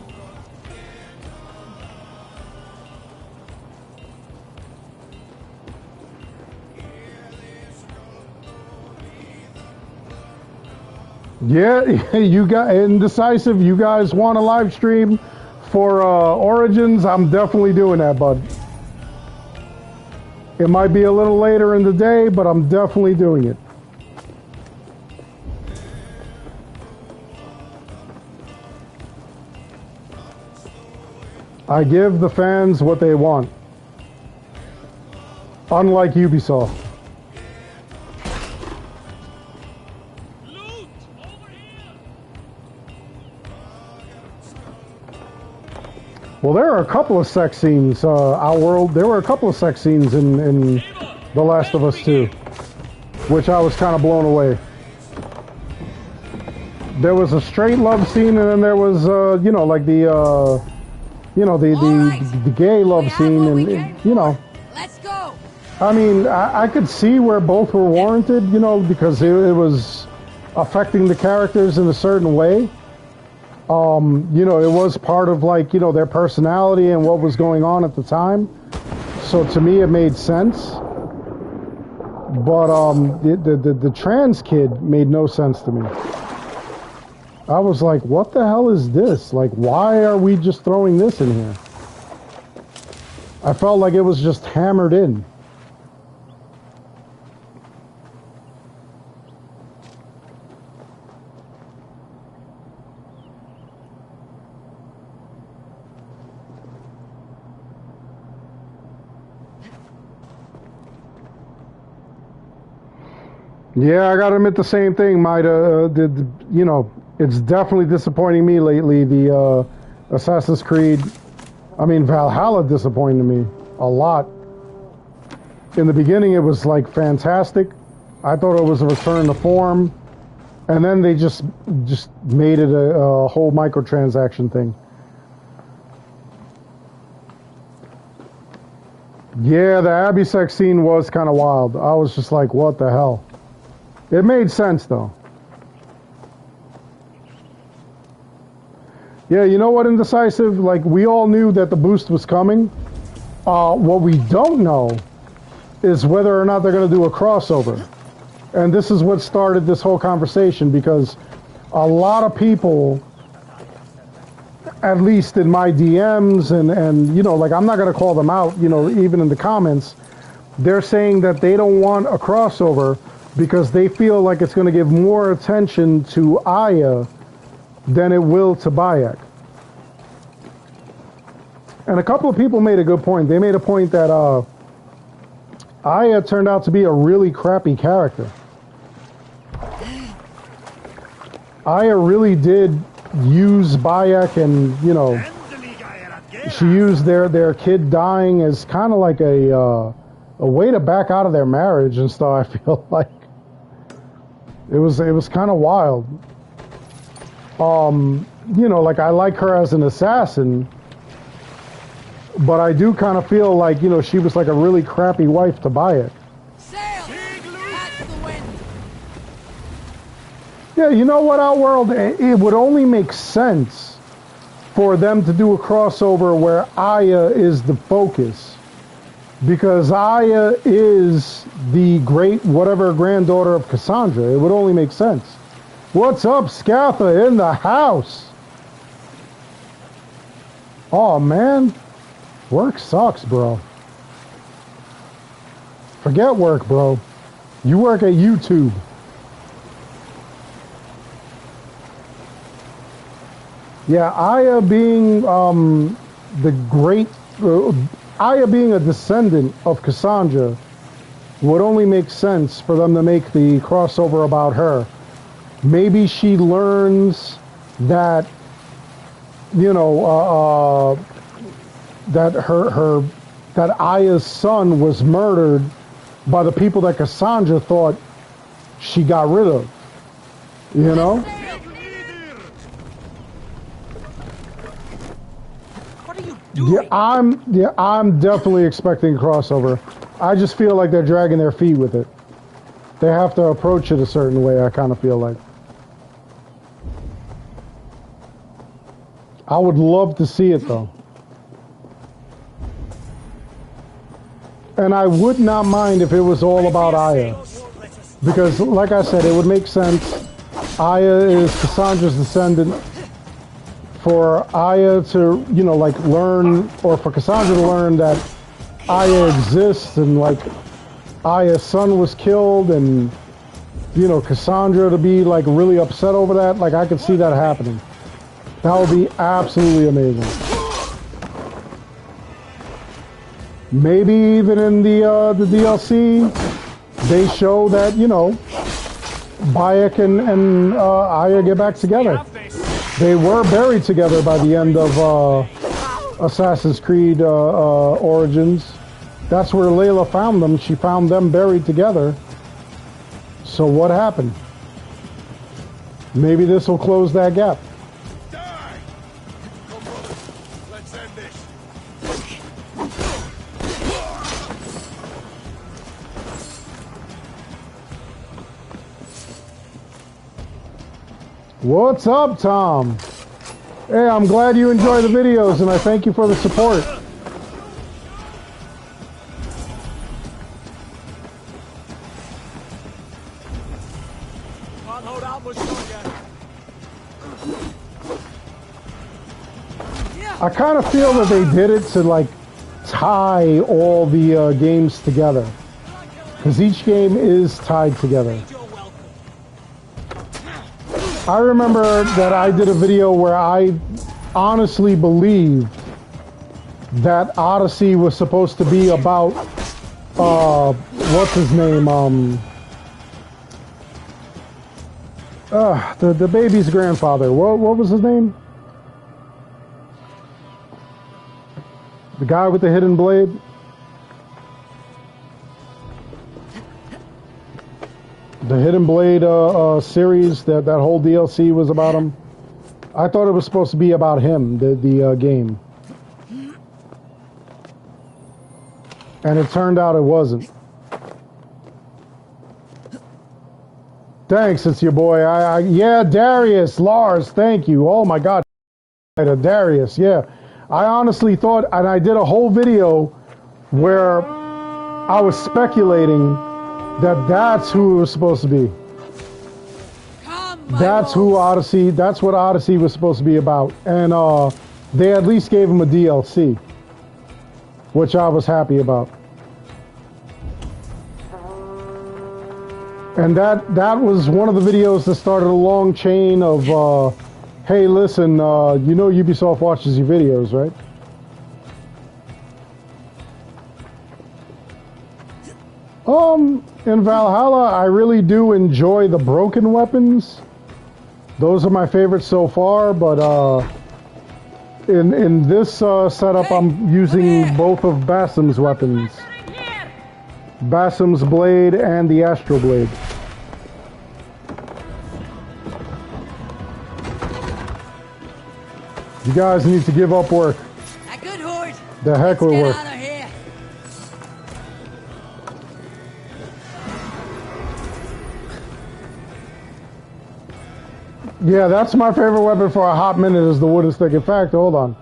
Yeah, you got Indecisive. You guys want a live stream for Origins? I'm definitely doing that, bud. It might be a little later in the day, but I'm definitely doing it. I give the fans what they want. Unlike Ubisoft. Well, there are a couple of sex scenes, Outworld. There were a couple of sex scenes in The Last of Us 2, which I was kind of blown away. There was a straight love scene, and then there was, you know, like the, you know, the gay love scene, and you know. Let's go. I mean, I could see where both were warranted, you know, because it was affecting the characters in a certain way. You know, it was part of like, you know, their personality and what was going on at the time. So to me, it made sense. But the trans kid made no sense to me. I was like, what the hell is this? Like, why are we just throwing this in here? I felt like it was just hammered in. Yeah, I gotta admit the same thing, Mida. You know, it's definitely disappointing me lately. The Assassin's Creed, I mean, Valhalla disappointed me a lot. In the beginning, it was like fantastic. I thought it was a return to form, and then they just made it a whole microtransaction thing. Yeah, the Abbey sex scene was kind of wild. I was just like, what the hell? It made sense, though. Yeah, you know what, Indecisive? Like, we all knew that the boost was coming. What we don't know is whether or not they're going to do a crossover. And this is what started this whole conversation, because a lot of people, at least in my DMs, and you know, like, I'm not going to call them out, you know, even in the comments, they're saying that they don't want a crossover because they feel like it's going to give more attention to Aya than it will to Bayek. And a couple of people made a good point. They made a point that Aya turned out to be a really crappy character. Aya really did use Bayek, and, you know, she used their kid dying as kind of like a way to back out of their marriage and stuff. I feel like it was kind of wild. You know, like, I like her as an assassin, but I do kind of feel like, you know, she was like a really crappy wife to Bayek. Sail! Catch the wind! Yeah, you know what, Outworld? It would only make sense for them to do a crossover where Aya is the focus. Because Aya is the great whatever granddaughter of Cassandra. It would only make sense. What's up, Scatha in the house? Oh, man. Work sucks, bro. Forget work, bro. You work at YouTube. Yeah, Aya being the great... Aya being a descendant of Cassandra would only make sense for them to make the crossover about her. Maybe she learns that, you know, that that Aya's son was murdered by the people that Cassandra thought she got rid of. You know? What are you doing? I'm definitely expecting a crossover. I just feel like they're dragging their feet with it. They have to approach it a certain way, I kind of feel like. I would love to see it, though. And I would not mind if it was all about Aya. Because, like I said, it would make sense. Aya is Cassandra's descendant. For Aya to, you know, like, learn, or for Cassandra to learn that Aya exists, and, like, Aya's son was killed, and, you know, Cassandra to be, like, really upset over that. Like, I could see that happening. That would be absolutely amazing. Maybe even in the DLC, they show that, you know, Bayek and Aya get back together. They were buried together by the end of Assassin's Creed Origins. That's where Layla found them. She found them buried together. So what happened? Maybe this will close that gap. What's up, Tom? Hey, I'm glad you enjoy the videos, and I thank you for the support. I kind of feel that they did it to, like, tie all the games together. Because each game is tied together. I remember that I did a video where I honestly believed that Odyssey was supposed to be about, what's his name, the baby's grandfather. What was his name? The guy with the hidden blade? The Hidden Blade series, that whole DLC was about him. I thought it was supposed to be about him, the game. And it turned out it wasn't. Thanks, it's your boy. Yeah, Darius, Lars, thank you. Oh my God. Darius, yeah. I honestly thought, and I did a whole video where I was speculating that's who it was supposed to be. That's who Odyssey, that's what Odyssey was supposed to be about. And they at least gave him a DLC, which I was happy about. And that was one of the videos that started a long chain of, hey, listen, you know Ubisoft watches your videos, right? In Valhalla, I really do enjoy the broken weapons. Those are my favorites so far, but in this setup, I'm using both of Basim's weapons. Basim's blade and the Astral Blade. You guys need to give up work. The heck with work. Yeah, that's my favorite weapon for a hot minute is the wooden stick. In fact, hold on.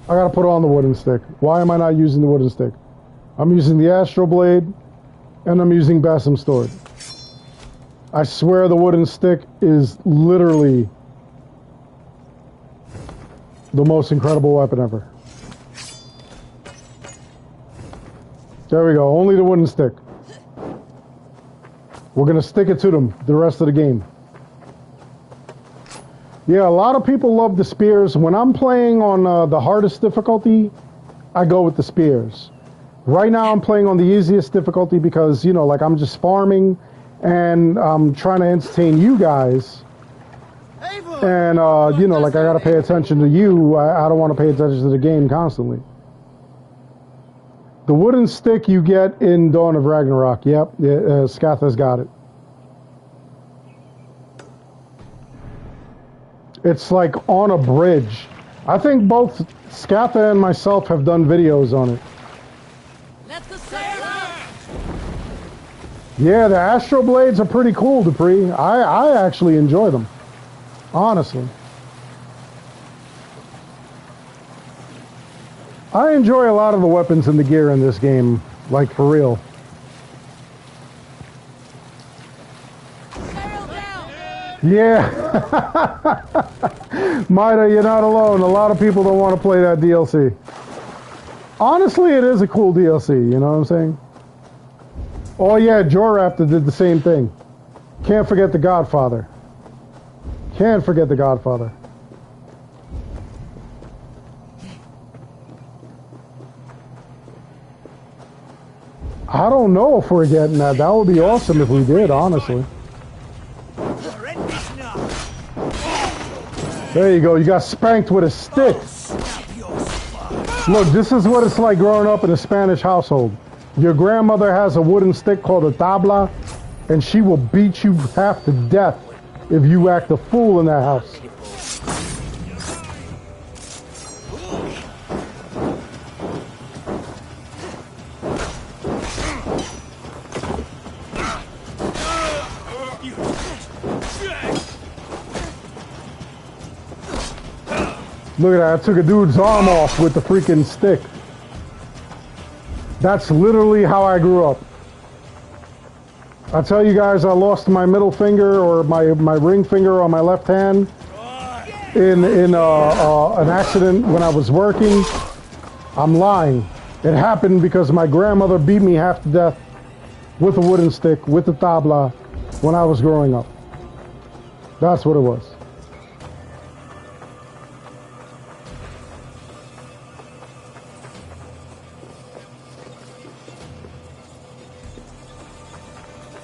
I gotta put on the wooden stick. Why am I not using the wooden stick? I'm using the Astral Blade, and I'm using Basim's sword. I swear the wooden stick is literally the most incredible weapon ever. There we go, only the wooden stick. We're gonna stick it to them the rest of the game. Yeah, a lot of people love the spears. When I'm playing on the hardest difficulty, I go with the spears. Right now I'm playing on the easiest difficulty because, you know, like I'm just farming and I'm trying to entertain you guys. And, you know, like I gotta pay attention to you. I don't want to pay attention to the game constantly. The wooden stick you get in Dawn of Ragnarok. Yep, Skatha's got it. It's like on a bridge. I think both Skatha and myself have done videos on it. Let the sail out! Yeah, the Astro Blades are pretty cool, Dupree. I actually enjoy them. Honestly. I enjoy a lot of the weapons and the gear in this game, like for real. Sail down! Yeah. Maida, you're not alone. A lot of people don't want to play that DLC. Honestly, it is a cool DLC, you know what I'm saying? Oh yeah, Joraptor did the same thing. Can't forget the Godfather. Can't forget the Godfather. I don't know if we're getting that. That would be awesome if we did, honestly. There you go. You got spanked with a stick. Look, this is what it's like growing up in a Spanish household. Your grandmother has a wooden stick called a tabla, and she will beat you half to death if you act a fool in that house. Look at that, I took a dude's arm off with the freaking stick. That's literally how I grew up. I tell you guys, I lost my middle finger or my ring finger on my left hand in an accident when I was working. I'm lying. It happened because my grandmother beat me half to death with a wooden stick, with the tabla, when I was growing up. That's what it was.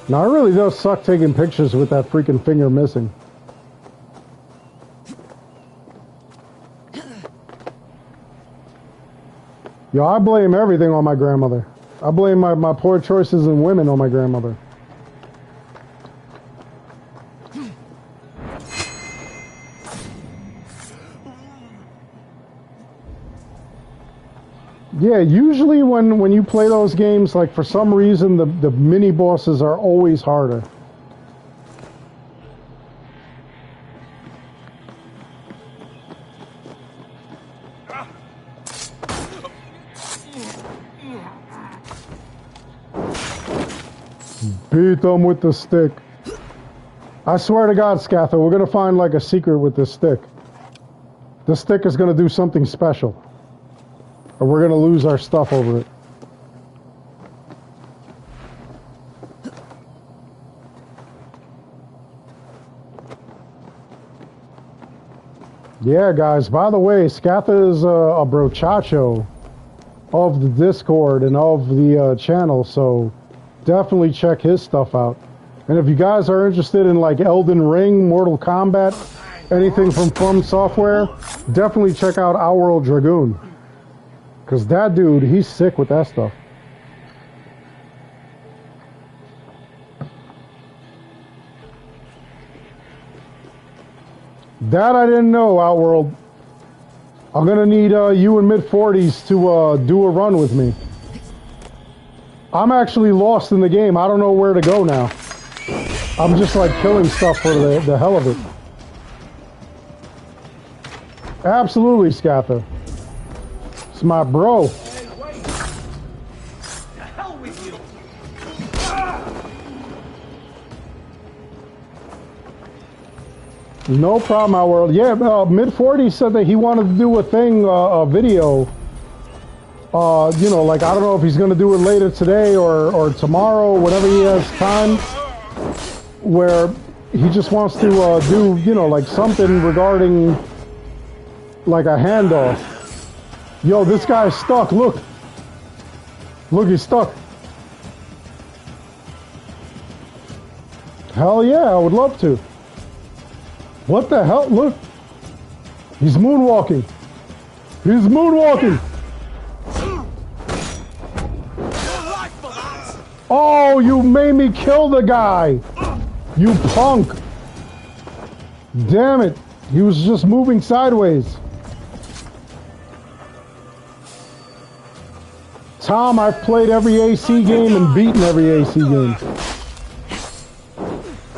Now, it really does suck taking pictures with that freaking finger missing. Yo, I blame everything on my grandmother. I blame my poor choices in women on my grandmother. Yeah, usually when you play those games, like for some reason the mini bosses are always harder. Beat them with the stick. I swear to God, Skatha, we're gonna find like a secret with this stick. The stick is gonna do something special. Or we're gonna lose our stuff over it. Yeah, guys, by the way, Skatha is a brochacho of the Discord and of the channel, so definitely check his stuff out. And if you guys are interested in like Elden Ring, Mortal Kombat, anything from Software, definitely check out Our World Dragoon. Because that dude, he's sick with that stuff. That I didn't know, Outworld. I'm going to need you in mid-40s to do a run with me. I'm actually lost in the game. I don't know where to go now. I'm just like killing stuff for the hell of it. Absolutely, Skatha. It's my bro. Hey, wait! The hell with you! No problem, Outworld. Yeah, mid-40s said that he wanted to do a thing, a video. You know, like, I don't know if he's going to do it later today or tomorrow, whenever he has time, where he just wants to do, you know, like something regarding, like, a handoff. Yo, this guy's stuck, look. Look, he's stuck. Hell yeah, I would love to. What the hell? Look. He's moonwalking. He's moonwalking. Oh, you made me kill the guy! You punk! Damn it! He was just moving sideways. Tom, I've played every AC game and beaten every AC game.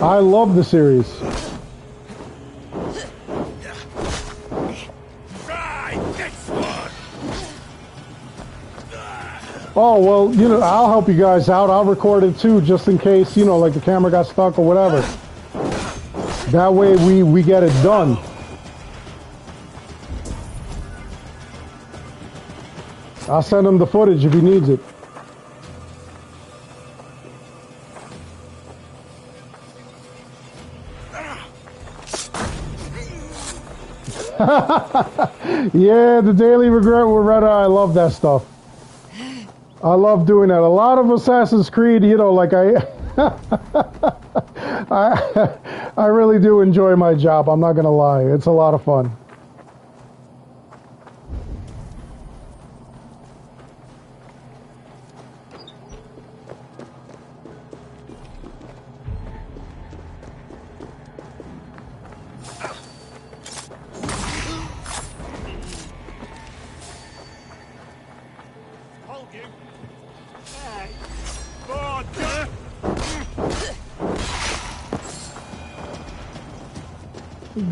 I love the series. Oh, well, you know, I'll help you guys out. I'll record it too, just in case, you know, like the camera got stuck or whatever. That way we get it done. I'll send him the footage if he needs it. Yeah, the Daily Regret with Red Eye, I love that stuff. I love doing that. A lot of Assassin's Creed, you know, like I really do enjoy my job. I'm not gonna lie. It's a lot of fun.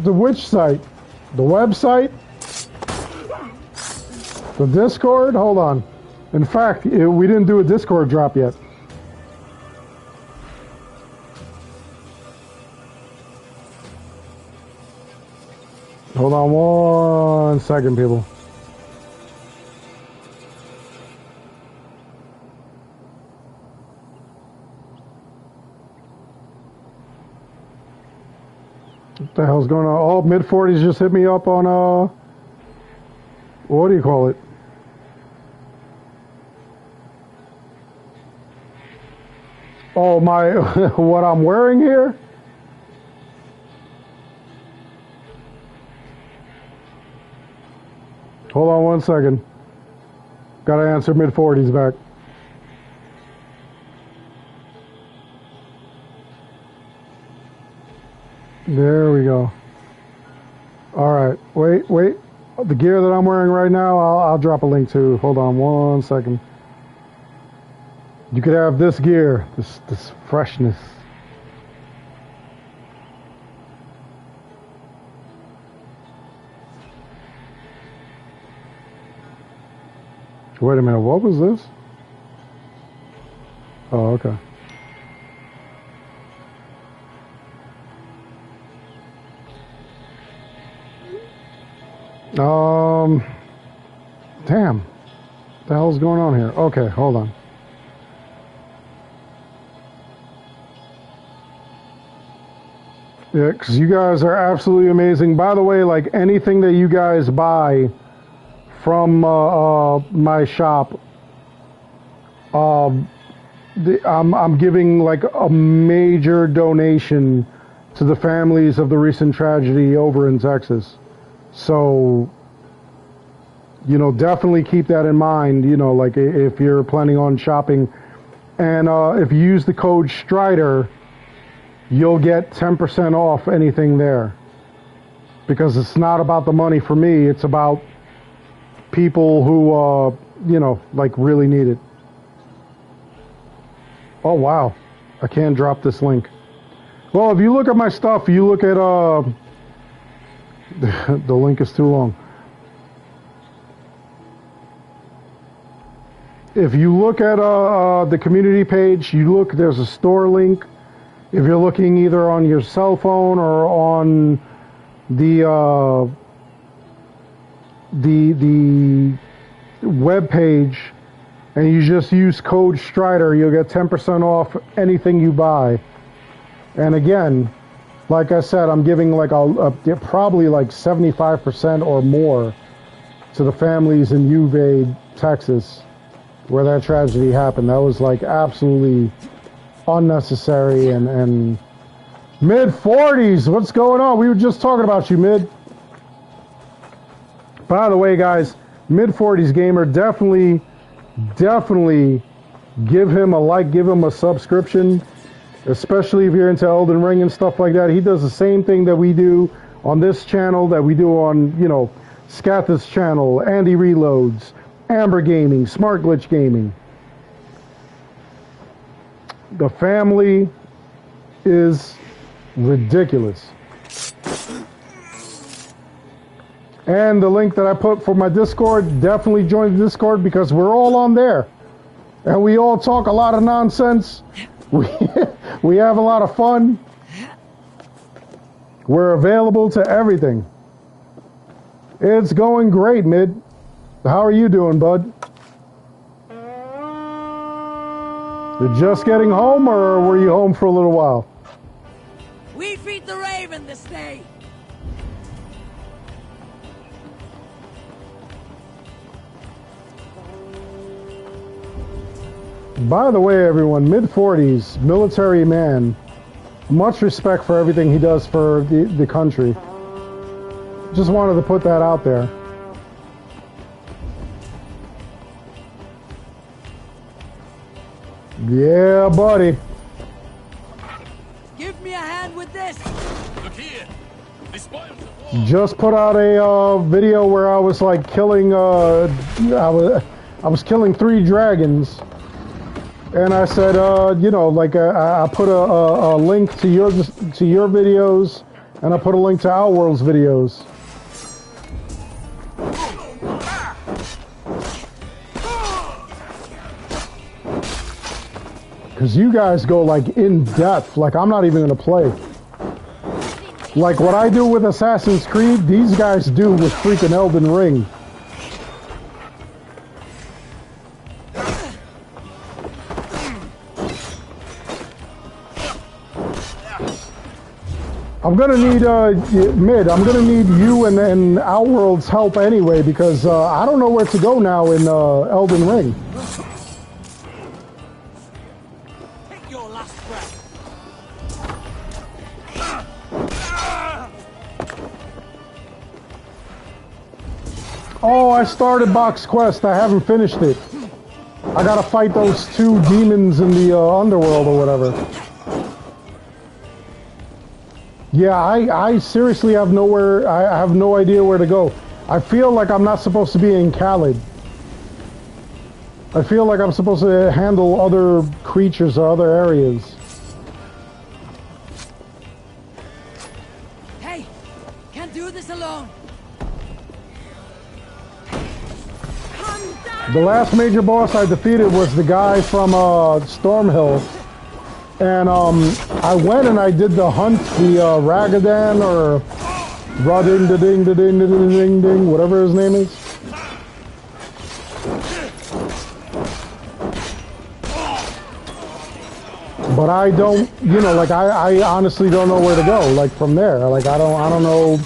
The which site? The website? The Discord? Hold on. In fact, we didn't do a Discord drop yet. Hold on 1 second, people. What the hell's going on? Oh, mid-40s just hit me up on, what do you call it? Oh, my, what I'm wearing here? Hold on 1 second. Gotta answer mid-40s back. There we go. All right, wait. The gear that I'm wearing right now, I'll drop a link to. Hold on 1 second. You could have this gear, this freshness. Wait a minute, what was this? Oh, okay. Damn. What the hell's going on here? Okay, hold on. Yeah, because you guys are absolutely amazing. By the way, like anything that you guys buy from my shop, I'm giving like a major donation to the families of the recent tragedy over in Texas. So, you know, definitely keep that in mind, you know, like if you're planning on shopping. And if you use the code Strider, you'll get 10% off anything there. Because it's not about the money for me, it's about people who, you know, like really need it. Oh, wow. I can't drop this link. Well, if you look at my stuff, you look at, the link is too long. If you look at the community page, you look, there's a store link. If you're looking either on your cell phone or on the web page, and you just use code Strider, you'll get 10% off anything you buy. And again, like I said, I'm giving like probably like 75% or more to the families in Uvalde, Texas, where that tragedy happened. That was like absolutely unnecessary. And mid-40s, what's going on? We were just talking about you, Mid. By the way, guys, mid-40s gamer, definitely give him a like, give him a subscription, especially if you're into Elden Ring and stuff like that. He does the same thing that we do on this channel, that we do on, you know, Scatha's channel, Andy Reloads, Amber Gaming, Smart Glitch Gaming. The family is ridiculous. And the link that I put for my Discord, definitely join the Discord because we're all on there. And we all talk a lot of nonsense. We have a lot of fun. We're available to everything. It's going great, Mid. How are you doing, bud? You're just getting home, or were you home for a little while? We feed the raven this day. By the way, everyone, mid-40s, military man. Much respect for everything he does for the country. Just wanted to put that out there. Yeah, buddy. Give me a hand with this. Look here. The spoils of war. Just put out a video where I was like killing. I was killing 3 dragons, and I said, you know, like I put a link to your videos, and I put a link to Outworld's videos. Because you guys go like in depth, like I'm not even gonna play. Like what I do with Assassin's Creed, these guys do with freaking Elden Ring. I'm gonna need, Mid, I'm gonna need you and Outworld's help anyway, because I don't know where to go now in Elden Ring. Oh, I started Box Quest. I haven't finished it. I gotta fight those 2 demons in the underworld or whatever. Yeah, I seriously have nowhere. I have no idea where to go. I feel like I'm not supposed to be in Khalid. I feel like I'm supposed to handle other creatures or other areas. Hey, can't do this alone. The last major boss I defeated was the guy from Stormhill. And I went and I did the hunt, the Ragadan or Rading-da-ding-da-ding-da-ding-ding, whatever his name is. But I don't, you know, like I honestly don't know where to go. Like from there, like I don't know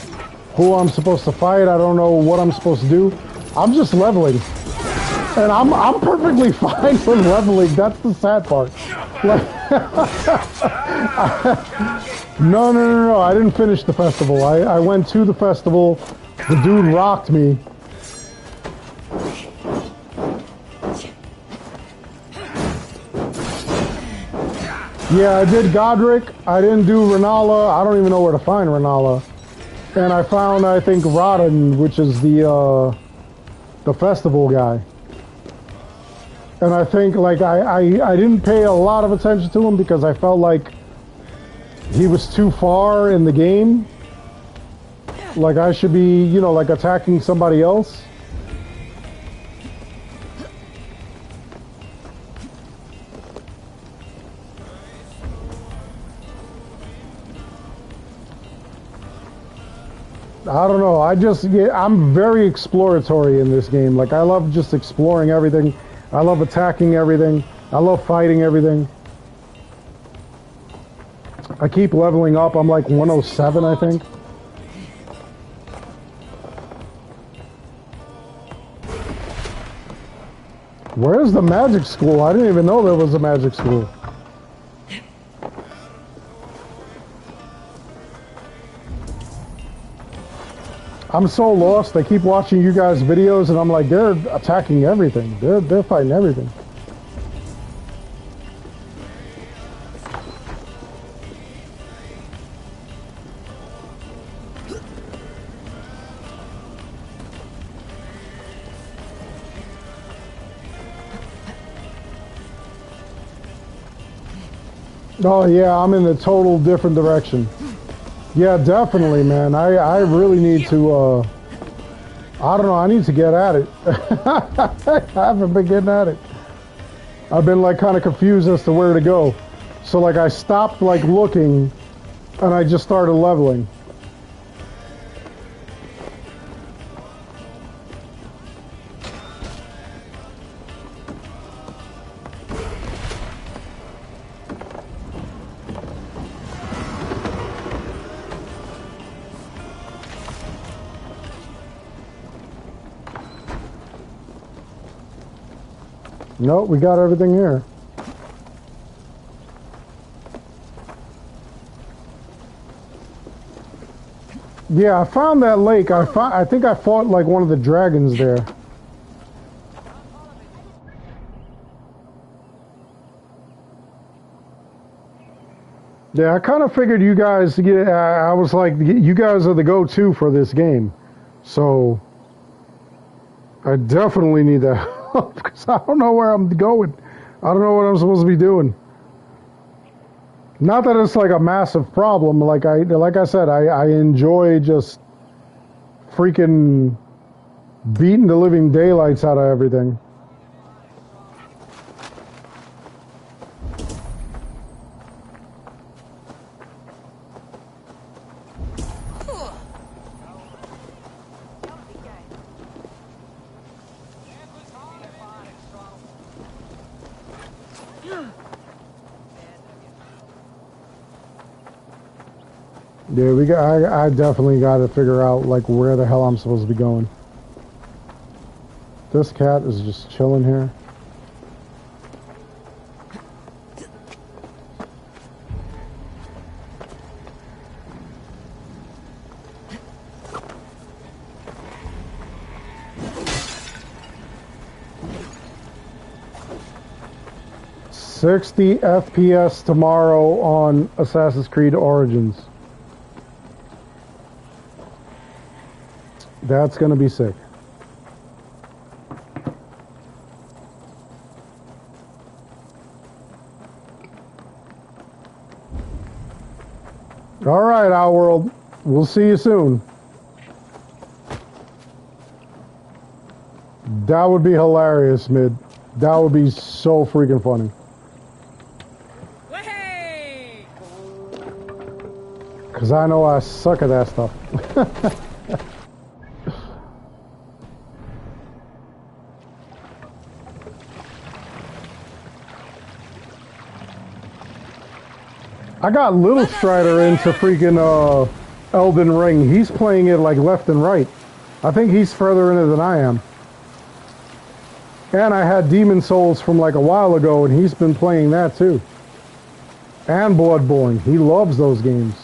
who I'm supposed to fight. I don't know what I'm supposed to do. I'm just leveling. And I'm perfectly fine with leveling. That's the sad part. Like, no. I didn't finish the festival. I went to the festival. The dude rocked me. Yeah, I did Godric. I didn't do Renala. I don't even know where to find Renala. And I found, I think, Rodden, which is the festival guy. And I think, like, I didn't pay a lot of attention to him because I felt like he was too far in the game. Like, I should be, you know, like, attacking somebody else. I don't know. I'm very exploratory in this game. Like, I love just exploring everything. I love attacking everything. I love fighting everything. I keep leveling up. I'm like 107, I think. Where's the magic school? I didn't even know there was a magic school. I'm so lost. I keep watching you guys' videos, and I'm like, they're attacking everything. They're fighting everything. Oh yeah, I'm in a total different direction. Yeah, definitely, man. I really need to, I don't know, I need to get at it. I haven't been getting at it. I've been like kind of confused as to where to go. So like I stopped like looking and I just started leveling. Nope, we got everything here. Yeah, I found that lake. I think I fought like one of the dragons there. Yeah, I kind of figured you guys. Yeah, I was like, you guys are the go-to for this game, so I definitely need that help because I don't know where I'm going. I don't know what I'm supposed to be doing. Not that it's like a massive problem. Like I said, I enjoy just freaking beating the living daylights out of everything. Yeah, I definitely got to figure out like where the hell I'm supposed to be going. This cat is just chilling here. $60 FPS tomorrow on Assassin's Creed Origins. That's gonna be sick. All right, Our World. We'll see you soon. That would be hilarious, Mid. That would be so freaking funny. Because I know I suck at that stuff. I got Little Strider into freaking Elden Ring. He's playing it like left and right. I think he's further in it than I am. And I had Demon Souls from like a while ago, and he's been playing that too. And Bloodborne. He loves those games.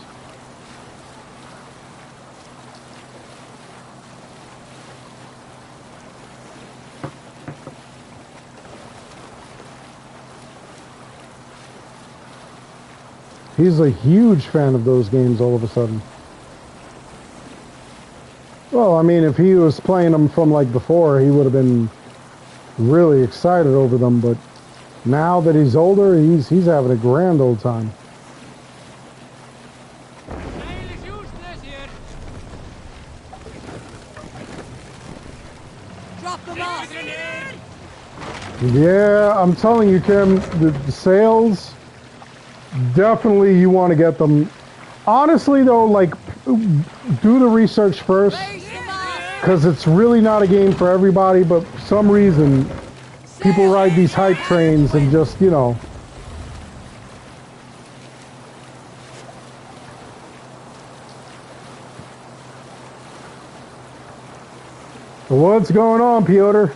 He's a huge fan of those games all of a sudden. Well, I mean, if he was playing them from like before, he would have been really excited over them, but now that he's older, he's having a grand old time. Yeah, I'm telling you, Kim, the sales, definitely you want to get them. Honestly, though, like, do the research first, because it's really not a game for everybody, but for some reason, people ride these hype trains and just, you know. What's going on, Piotr?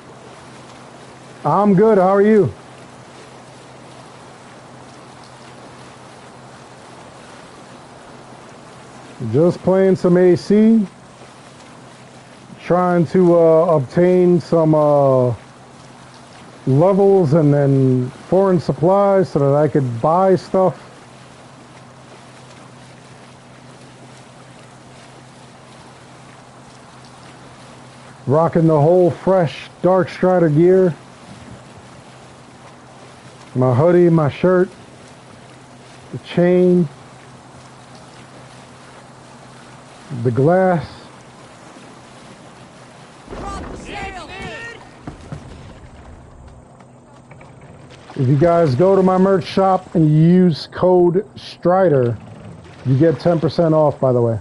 I'm good, how are you? Just playing some AC. Trying to obtain some levels and then foreign supplies so that I could buy stuff. Rocking the whole fresh Dark Strider gear. My hoodie, my shirt. the chain, the glass. Drop the sail, dude! If you guys go to my merch shop and you use code Strider, you get 10% off, by the way.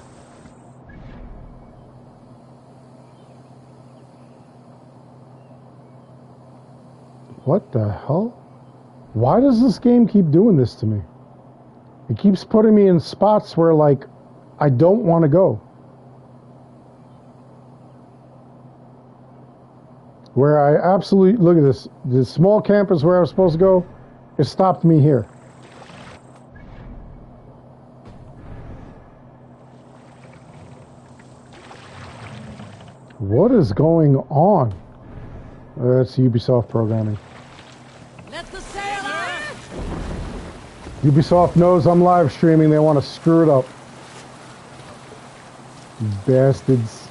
What the hell? Why does this game keep doing this to me? It keeps putting me in spots where, like, I don't want to go. Where I absolutely, look at this. The small campus where I was supposed to go, it stopped me here. What is going on? That's Ubisoft programming. Let the sail out! Ubisoft knows I'm live streaming. They want to screw it up. Bastards.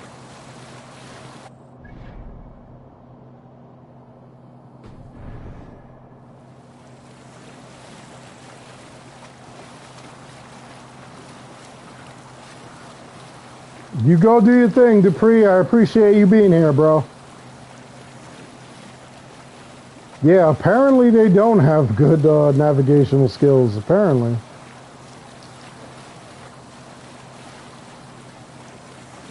You go do your thing, Dupree. I appreciate you being here, bro. Yeah, apparently they don't have good navigational skills, apparently.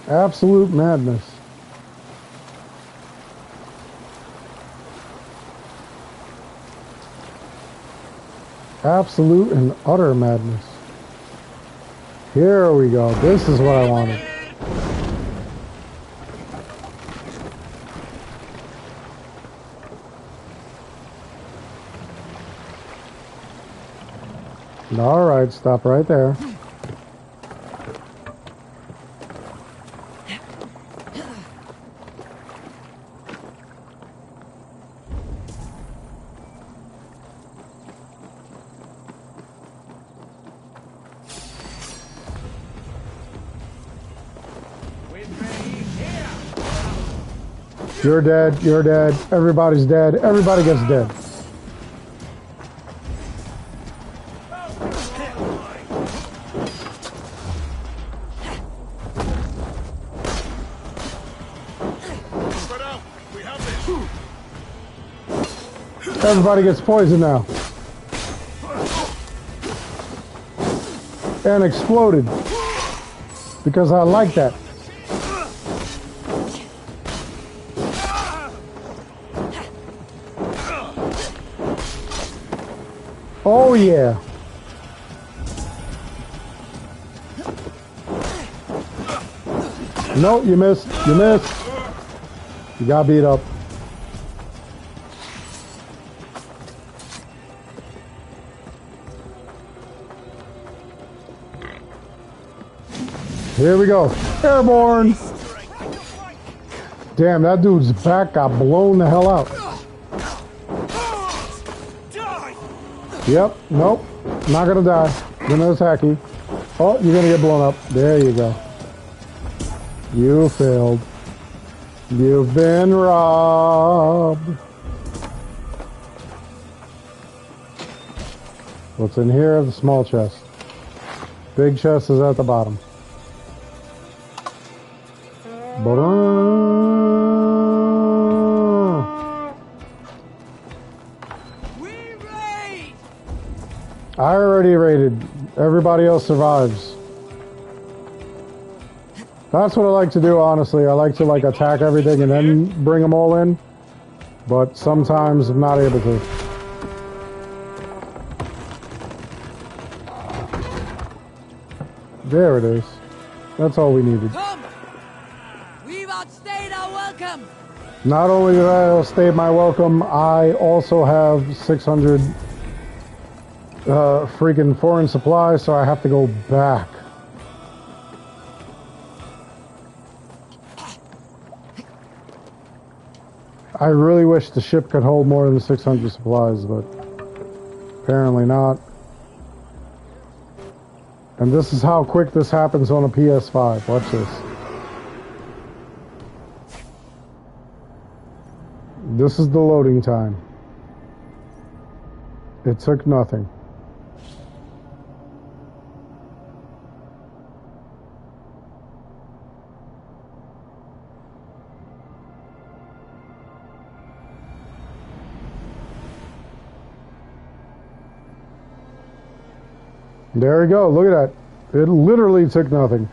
Absolute madness. Absolute and utter madness. Here we go. This is what I wanted. All right, stop right there. You're dead, you're dead, everybody's dead, everybody gets dead. Everybody gets poisoned now. And exploded. Because I like that. Oh yeah. No, you missed. You missed. You got beat up. Here we go. Airborne. Damn, that dude's back got blown the hell out. Yep, nope. Not gonna die. Gonna attack you. Oh, you're gonna get blown up. There you go. You failed. You've been robbed. What's in here? The small chest. Big chest is at the bottom. I already raided. Everybody else survives. That's what I like to do, honestly. I like to like attack everything and then bring them all in. But sometimes I'm not able to. There it is. That's all we needed. Come! We've outstayed our welcome! Not only did I outstay my welcome, I also have 600 freaking foreign supplies, so I have to go back. I really wish the ship could hold more than 600 supplies, but apparently not. And this is how quick this happens on a PS5. Watch this. This is the loading time. It took nothing. There we go. Look at that. It literally took nothing.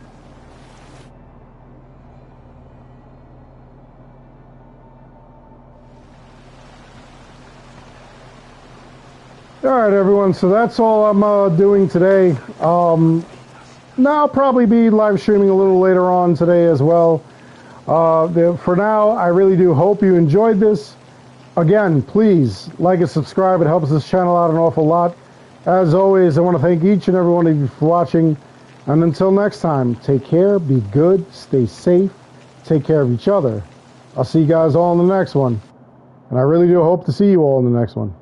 Alright everyone, so that's all I'm doing today. Now I'll probably be live streaming a little later on today as well. For now, I really do hope you enjoyed this. Again, please like and subscribe. It helps this channel out an awful lot. As always, I want to thank each and every one of you for watching. And until next time, take care, be good, stay safe, take care of each other. I'll see you guys all in the next one. And I really do hope to see you all in the next one.